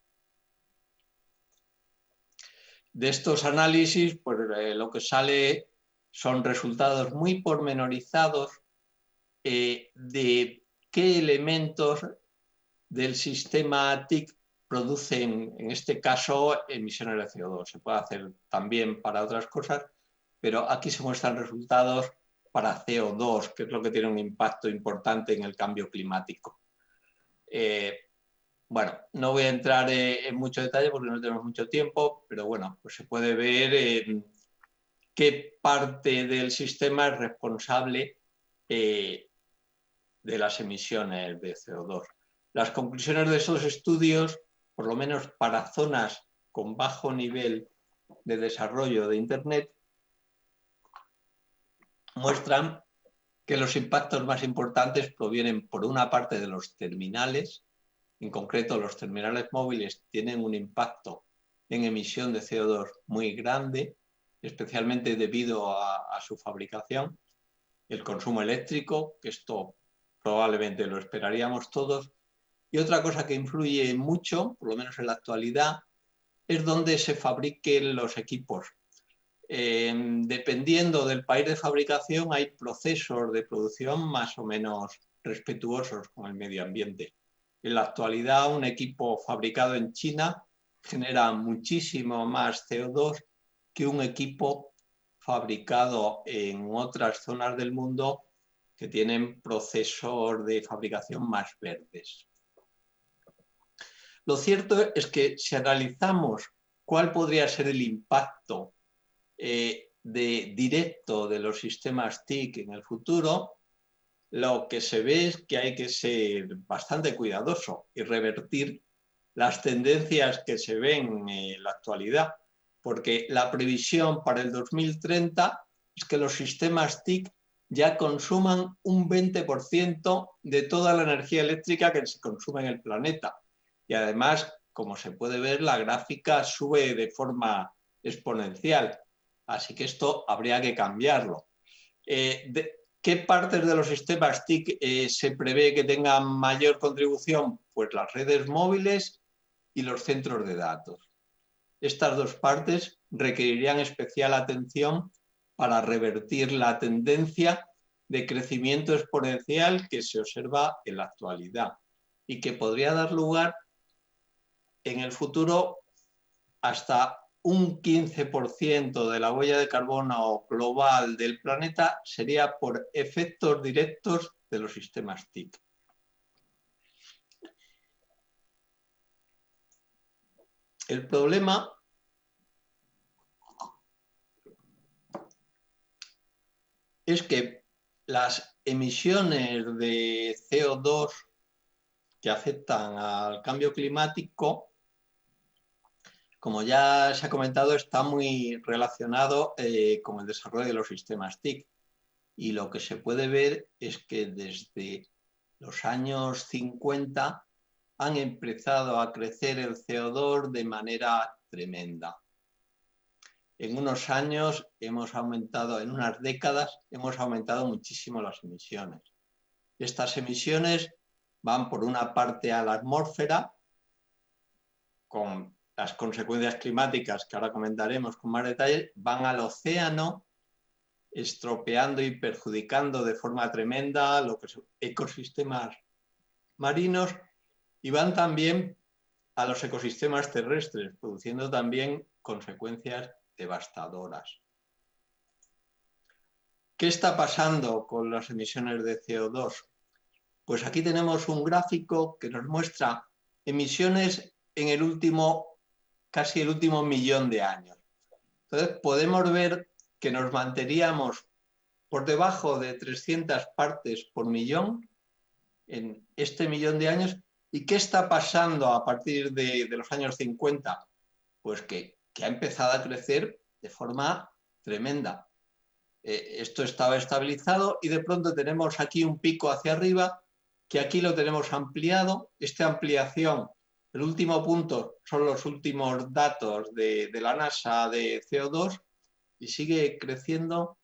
De estos análisis, pues lo que sale son resultados muy pormenorizados de qué elementos del sistema TIC producen, en este caso, emisiones de CO2. Se puede hacer también para otras cosas, pero aquí se muestran resultados para CO2, que es lo que tiene un impacto importante en el cambio climático. Bueno, no voy a entrar en mucho detalle porque no tenemos mucho tiempo, pero bueno, pues se puede ver qué parte del sistema es responsable de las emisiones de CO2. Las conclusiones de esos estudios, por lo menos para zonas con bajo nivel de desarrollo de Internet, muestran que los impactos más importantes provienen por una parte de los terminales. En concreto, los terminales móviles tienen un impacto en emisión de CO2 muy grande, especialmente debido a su fabricación. El consumo eléctrico, que esto probablemente lo esperaríamos todos. Y otra cosa que influye mucho, por lo menos en la actualidad, es dónde se fabriquen los equipos. Dependiendo del país de fabricación, hay procesos de producción más o menos respetuosos con el medio ambiente. En la actualidad, un equipo fabricado en China genera muchísimo más CO2 que un equipo fabricado en otras zonas del mundo que tienen procesos de fabricación más verdes. Lo cierto es que si analizamos cuál podría ser el impacto directo de los sistemas TIC en el futuro, lo que se ve es que hay que ser bastante cuidadoso y revertir las tendencias que se ven en la actualidad, porque la previsión para el 2030 es que los sistemas TIC ya consuman un 20% de toda la energía eléctrica que se consume en el planeta. Y además, como se puede ver, la gráfica sube de forma exponencial. Así que esto habría que cambiarlo. ¿Qué partes de los sistemas TIC se prevé que tengan mayor contribución? Pues las redes móviles y los centros de datos. Estas dos partes requerirían especial atención para revertir la tendencia de crecimiento exponencial que se observa en la actualidad y que podría dar lugar en el futuro hasta un 15% de la huella de carbono global del planeta sería por efectos directos de los sistemas TIC. El problema es que las emisiones de CO2 que afectan al cambio climático, como ya se ha comentado, está muy relacionado con el desarrollo de los sistemas TIC. Y lo que se puede ver es que desde los años 50 han empezado a crecer el CO2 de manera tremenda. En unos años hemos aumentado, en unas décadas, hemos aumentado muchísimo las emisiones. Estas emisiones van por una parte a la atmósfera, con las consecuencias climáticas que ahora comentaremos con más detalle, van al océano, estropeando y perjudicando de forma tremenda lo que son ecosistemas marinos, y van también a los ecosistemas terrestres, produciendo también consecuencias devastadoras. ¿Qué está pasando con las emisiones de CO2? Pues aquí tenemos un gráfico que nos muestra emisiones en casi el último millón de años. Entonces podemos ver que nos manteníamos por debajo de 300 partes por millón en este millón de años. ¿Y qué está pasando a partir de los años 50? Pues que ha empezado a crecer de forma tremenda. Esto estaba estabilizado y de pronto tenemos aquí un pico hacia arriba, que aquí lo tenemos ampliado. Esta ampliación, el último punto son los últimos datos de la NASA de CO2 y sigue creciendo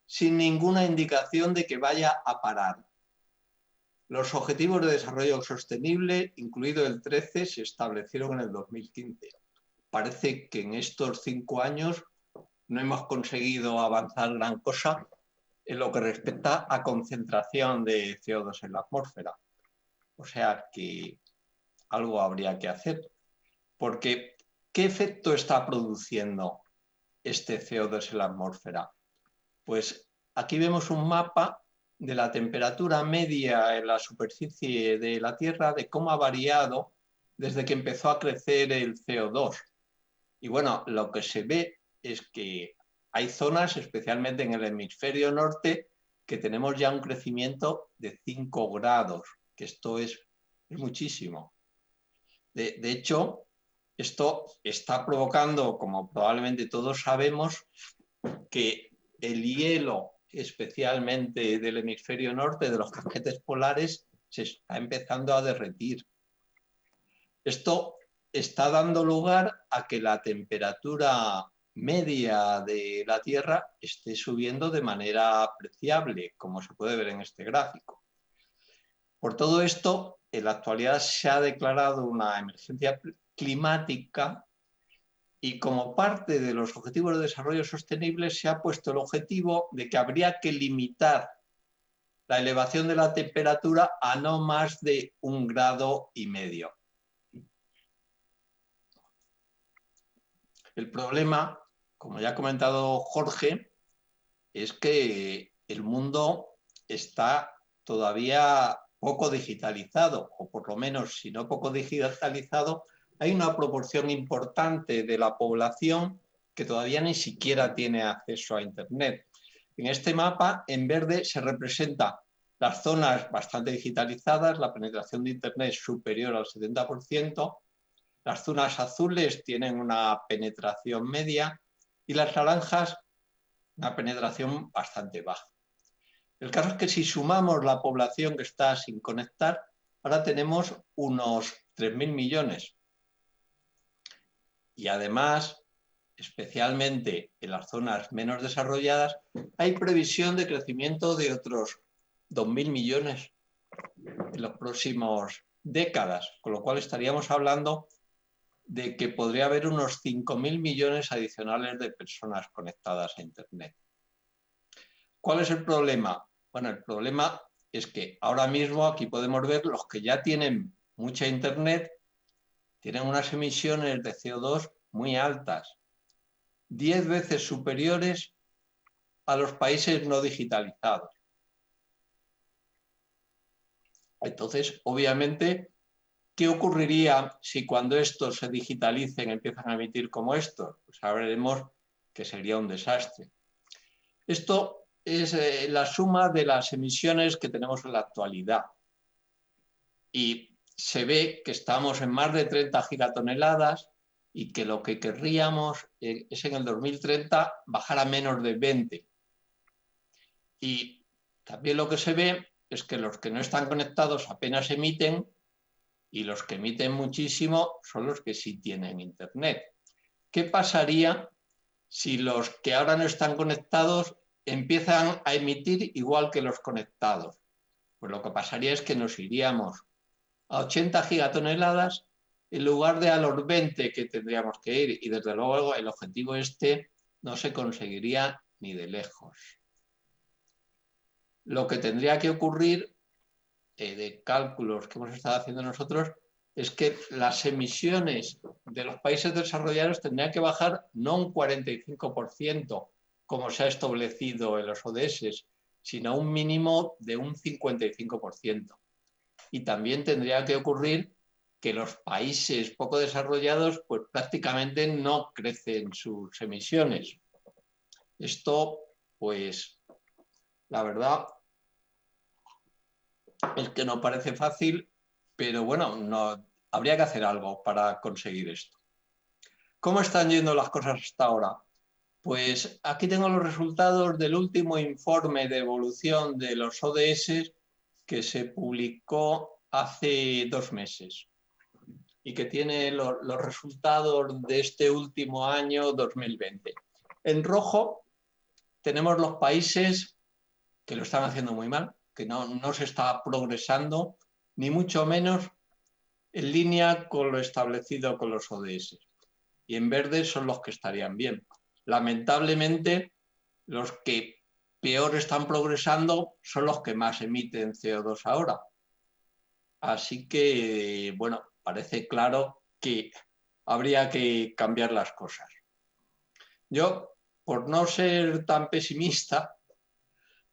sin ninguna indicación de que vaya a parar. Los Objetivos de Desarrollo Sostenible, incluido el 13, se establecieron en el 2015. Parece que en estos 5 años no hemos conseguido avanzar gran cosa en lo que respecta a concentración de CO2 en la atmósfera. O sea que algo habría que hacer. Porque, ¿qué efecto está produciendo este CO2 en la atmósfera? Pues aquí vemos un mapa de la temperatura media en la superficie de la Tierra, de cómo ha variado desde que empezó a crecer el CO2. Y bueno, lo que se ve es que hay zonas, especialmente en el hemisferio norte, que tenemos ya un crecimiento de 5 grados, que esto es muchísimo. De hecho, esto está provocando, como probablemente todos sabemos, que el hielo, especialmente del hemisferio norte, de los casquetes polares, se está empezando a derretir. Esto está dando lugar a que la temperatura media de la Tierra esté subiendo de manera apreciable, como se puede ver en este gráfico. Por todo esto, en la actualidad se ha declarado una emergencia climática y como parte de los Objetivos de Desarrollo Sostenible se ha puesto el objetivo de que habría que limitar la elevación de la temperatura a no más de 1,5 grados. El problema, como ya ha comentado Jorge, es que el mundo está todavía poco digitalizado, o por lo menos, si no poco digitalizado, hay una proporción importante de la población que todavía ni siquiera tiene acceso a Internet. En este mapa, en verde, se representan las zonas bastante digitalizadas, la penetración de Internet es superior al 70%, las zonas azules tienen una penetración media y las naranjas una penetración bastante baja. El caso es que si sumamos la población que está sin conectar, ahora tenemos unos 3.000 millones. Y además, especialmente en las zonas menos desarrolladas, hay previsión de crecimiento de otros 2.000 millones en las próximas décadas, con lo cual estaríamos hablando de que podría haber unos 5.000 millones adicionales de personas conectadas a Internet. ¿Cuál es el problema? Bueno, el problema es que ahora mismo aquí podemos ver los que ya tienen mucha Internet, tienen unas emisiones de CO2 muy altas, 10 veces superiores a los países no digitalizados. Entonces, obviamente, ¿qué ocurriría si cuando estos se digitalicen empiezan a emitir como estos? Pues ahora veremos que sería un desastre. Esto es la suma de las emisiones que tenemos en la actualidad. Y se ve que estamos en más de 30 gigatoneladas y que lo que querríamos es en el 2030 bajar a menos de 20. Y también lo que se ve es que los que no están conectados apenas emiten y los que emiten muchísimo son los que sí tienen Internet. ¿Qué pasaría si los que ahora no están conectados empiezan a emitir igual que los conectados? Pues lo que pasaría es que nos iríamos a 80 gigatoneladas en lugar de a los 20 que tendríamos que ir. Y desde luego el objetivo este no se conseguiría ni de lejos. Lo que tendría que ocurrir de cálculos que hemos estado haciendo nosotros es que las emisiones de los países desarrollados tendrían que bajar no un 45%, como se ha establecido en los ODS, sino un mínimo de un 55%. Y también tendría que ocurrir que los países poco desarrollados pues prácticamente no crecen sus emisiones. Esto, pues, la verdad, es que no parece fácil, pero bueno, no, habría que hacer algo para conseguir esto. ¿Cómo están yendo las cosas hasta ahora? Pues aquí tengo los resultados del último informe de evolución de los ODS que se publicó hace 2 meses y que tiene los resultados de este último año 2020. En rojo tenemos los países que lo están haciendo muy mal, que no se está progresando, ni mucho menos en línea con lo establecido con los ODS. Y en verde son los que estarían bien. Lamentablemente, los que peor están progresando son los que más emiten CO2 ahora. Así que, bueno, parece claro que habría que cambiar las cosas. Yo, por no ser tan pesimista,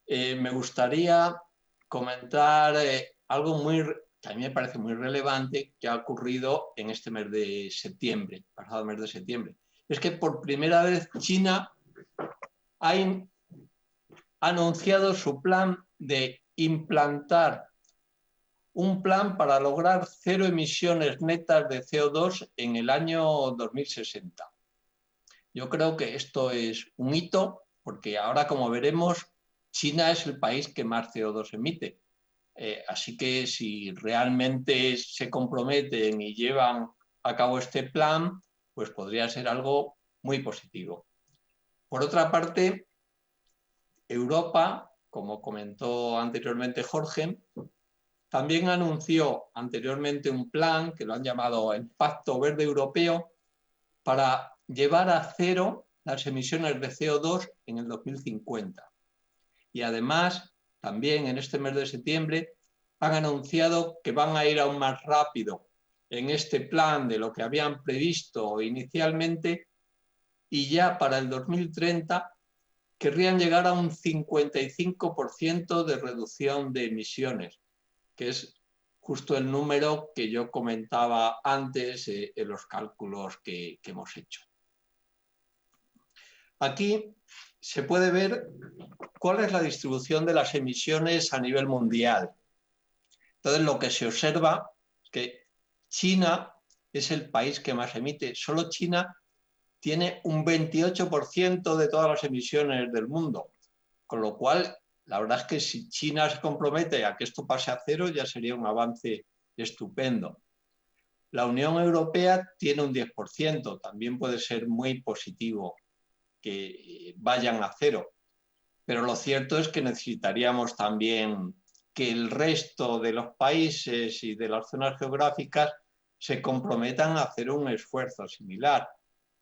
me gustaría comentar algo que a mí me parece muy relevante que ha ocurrido en este mes de septiembre, pasado mes de septiembre. Es que por primera vez China ha anunciado su plan de implantar un plan para lograr 0 emisiones netas de CO2 en el año 2060. Yo creo que esto es un hito porque ahora, como veremos, China es el país que más CO2 emite. Así que si realmente se comprometen y llevan a cabo este plan, pues podría ser algo muy positivo. Por otra parte, Europa, como comentó anteriormente Jorge, también anunció anteriormente un plan que lo han llamado el Pacto Verde Europeo para llevar a 0 las emisiones de CO2 en el 2050. Y además, también en este mes de septiembre, han anunciado que van a ir aún más rápido en este plan de lo que habían previsto inicialmente y ya para el 2030 querrían llegar a un 55% de reducción de emisiones, que es justo el número que yo comentaba antes en los cálculos que hemos hecho. Aquí se puede ver cuál es la distribución de las emisiones a nivel mundial. Entonces, lo que se observa es que China es el país que más emite. Solo China tiene un 28% de todas las emisiones del mundo, con lo cual, la verdad es que si China se compromete a que esto pase a 0, ya sería un avance estupendo. La Unión Europea tiene un 10%, también puede ser muy positivo que vayan a 0. Pero lo cierto es que necesitaríamos también que el resto de los países y de las zonas geográficas se comprometan a hacer un esfuerzo similar.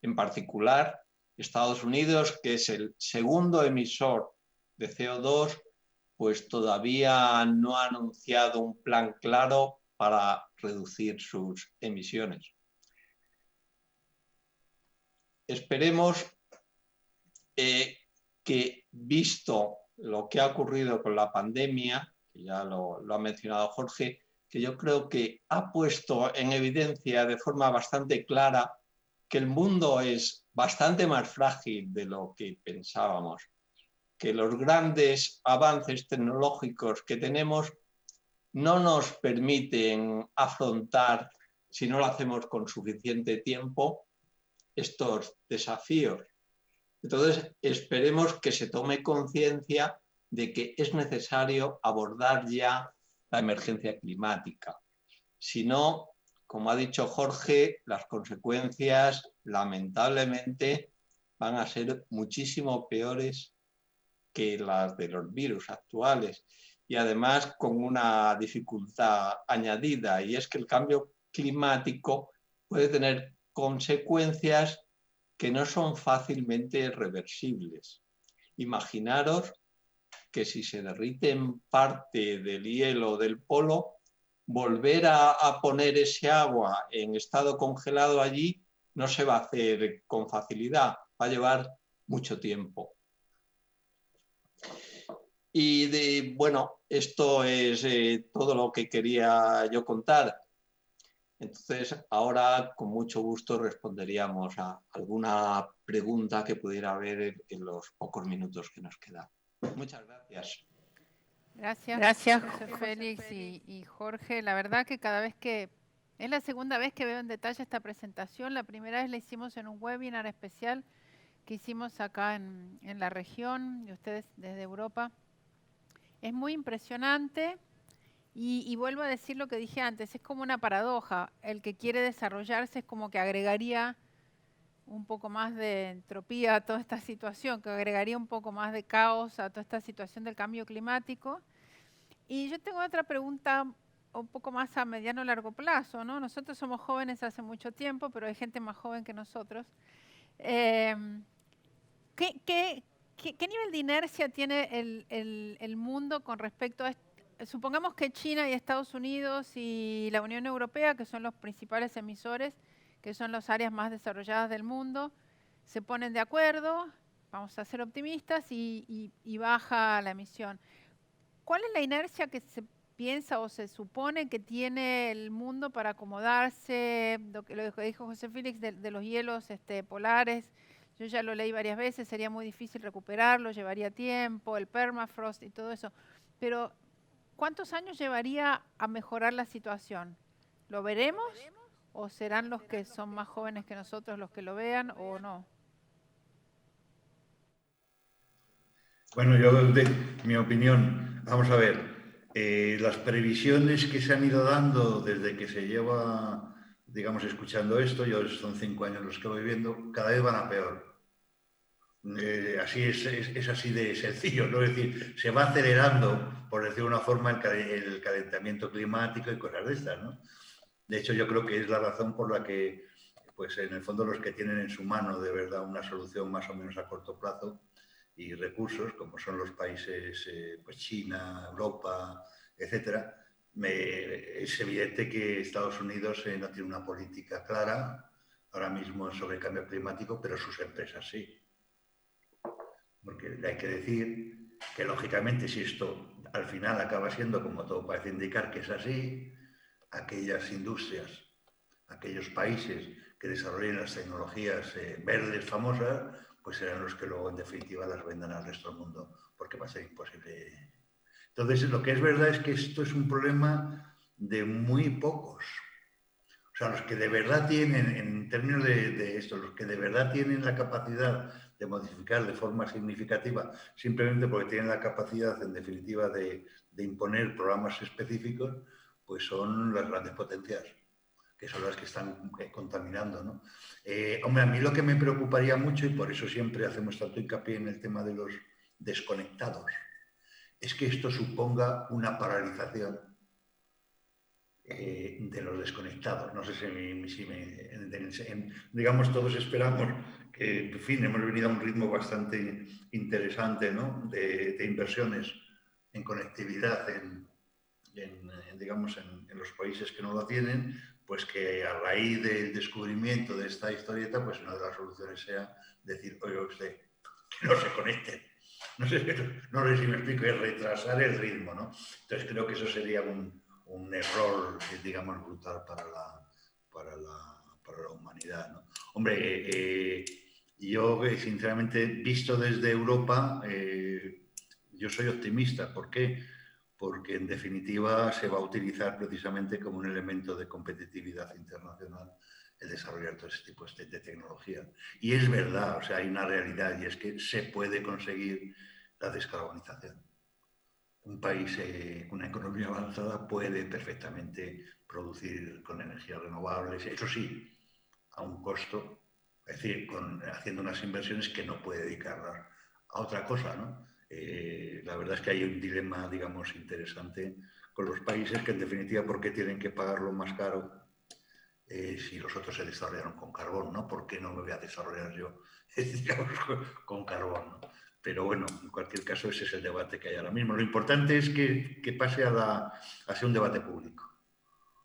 En particular, Estados Unidos, que es el segundo emisor de CO2, pues todavía no ha anunciado un plan claro para reducir sus emisiones. Esperemos que, visto lo que ha ocurrido con la pandemia, que ya lo ha mencionado Jorge, que yo creo que ha puesto en evidencia de forma bastante clara que el mundo es bastante más frágil de lo que pensábamos, que los grandes avances tecnológicos que tenemos no nos permiten afrontar, si no lo hacemos con suficiente tiempo, estos desafíos. Entonces, esperemos que se tome conciencia de que es necesario abordar ya la emergencia climática. Si no, como ha dicho Jorge, las consecuencias lamentablemente van a ser muchísimo peores que las de los virus actuales y además con una dificultad añadida, y es que el cambio climático puede tener consecuencias que no son fácilmente reversibles. Imaginaros que si se derrite parte del hielo del polo, volver a poner ese agua en estado congelado allí no se va a hacer con facilidad, va a llevar mucho tiempo. Y bueno, esto es todo lo que quería yo contar. Entonces, ahora con mucho gusto responderíamos a alguna pregunta que pudiera haber en los pocos minutos que nos quedan. Muchas gracias. Gracias, José Félix y Jorge. La verdad que cada vez que... Es la segunda vez que veo en detalle esta presentación. La primera vez la hicimos en un webinar especial que hicimos acá en la región, y ustedes desde Europa. Es muy impresionante y vuelvo a decir lo que dije antes, es como una paradoja. El que quiere desarrollarse es como que agregaría un poco más de entropía a toda esta situación, que agregaría un poco más de caos a toda esta situación del cambio climático. Y yo tengo otra pregunta un poco más a mediano o largo plazo, ¿no? Nosotros somos jóvenes hace mucho tiempo, pero hay gente más joven que nosotros. Eh, ¿Qué nivel de inercia tiene el mundo con respecto a esto? Supongamos que China y Estados Unidos y la Unión Europea, que son los principales emisores, que son las áreas más desarrolladas del mundo, se ponen de acuerdo, vamos a ser optimistas, y baja la emisión. ¿Cuál es la inercia que se piensa o se supone que tiene el mundo para acomodarse? Lo que dijo José Félix de los hielos polares, yo ya lo leí varias veces, sería muy difícil recuperarlo, llevaría tiempo, el permafrost y todo eso. Pero, ¿cuántos años llevaría a mejorar la situación? ¿Lo veremos? ¿O serán los que son más jóvenes que nosotros los que lo vean o no? Bueno, mi opinión, vamos a ver, las previsiones que se han ido dando desde que se lleva, digamos, escuchando esto, yo son 5 años los que voy viendo, cada vez van a peor. Así es así de sencillo, ¿no? Es decir, se va acelerando, por decir de una forma, el calentamiento climático y cosas de estas, ¿no? De hecho, yo creo que es la razón por la que, pues en el fondo, los que tienen en su mano de verdad una solución más o menos a corto plazo y recursos, como son los países, pues China, Europa, etcétera, es evidente que Estados Unidos no tiene una política clara ahora mismo sobre el cambio climático, pero sus empresas sí. Porque hay que decir que, lógicamente, si esto al final acaba siendo, como todo parece indicar que es así, aquellas industrias, aquellos países que desarrollen las tecnologías verdes famosas, pues serán los que luego, en definitiva, las vendan al resto del mundo, porque va a ser imposible. Entonces, lo que es verdad es que esto es un problema de muy pocos. O sea, los que de verdad tienen, en términos de esto, los que de verdad tienen la capacidad de modificar de forma significativa, simplemente porque tienen la capacidad, en definitiva, de imponer programas específicos, pues son las grandes potencias, que son las que están contaminando, ¿no? Hombre, a mí lo que me preocuparía mucho, y por eso siempre hacemos tanto hincapié en el tema de los desconectados, es que esto suponga una paralización de los desconectados. No sé digamos, todos esperamos que, en fin, hemos venido a un ritmo bastante interesante, ¿no? de inversiones en conectividad digamos, en los países que no lo tienen, pues que a raíz del descubrimiento de esta historieta, pues una de las soluciones sea decir, oye usted, que no se conecten. No sé si me explico, es retrasar el ritmo, ¿no? Entonces creo que eso sería un error, digamos, brutal para la humanidad, ¿no? Hombre, yo, sinceramente, visto desde Europa, yo soy optimista. ¿Por qué? Porque, en definitiva, se va a utilizar precisamente como un elemento de competitividad internacional el desarrollar todo ese tipo de tecnología. Y es verdad, o sea, hay una realidad, y es que se puede conseguir la descarbonización. Un país con una economía avanzada puede perfectamente producir con energías renovables, eso sí, a un costo, es decir, haciendo unas inversiones que no puede dedicarlas a otra cosa, ¿no? La verdad es que hay un dilema, digamos, interesante con los países que, en definitiva, ¿por qué tienen que pagarlo más caro si los otros se desarrollaron con carbón, ¿no? ¿Por qué no me voy a desarrollar yo, digamos, con carbón, ¿no? Pero bueno, en cualquier caso, ese es el debate que hay ahora mismo. Lo importante es que pase a ser un debate público.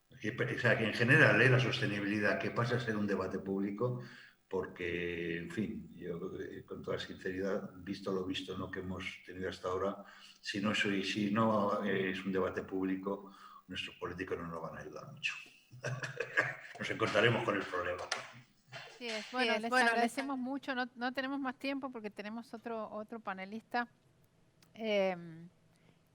O sea, que en general, la sostenibilidad, que pase a ser un debate público, porque, en fin, yo con toda sinceridad, visto lo visto, ¿no?, que hemos tenido hasta ahora, si no es un debate público, nuestros políticos no nos van a ayudar mucho. Nos encontraremos con el problema. Sí, bueno, les agradecemos mucho. No tenemos más tiempo porque tenemos otro panelista.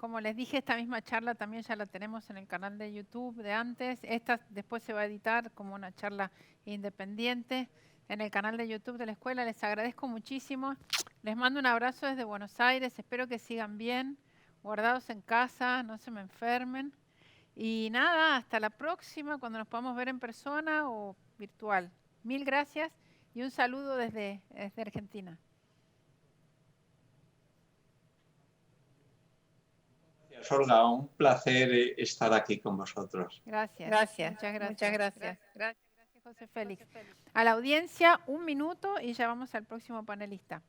como les dije, esta misma charla también ya la tenemos en el canal de YouTube de antes. Esta después se va a editar como una charla independiente en el canal de YouTube de la escuela. Les agradezco muchísimo. Les mando un abrazo desde Buenos Aires. Espero que sigan bien, guardados en casa, no se me enfermen. Y nada, hasta la próxima, cuando nos podamos ver en persona o virtual. Mil gracias y un saludo desde Argentina. Gracias, Olga. Un placer estar aquí con vosotros. Gracias. Gracias. Muchas gracias. Muchas gracias. Gracias, José Félix. A la audiencia, 1 minuto y ya vamos al próximo panelista.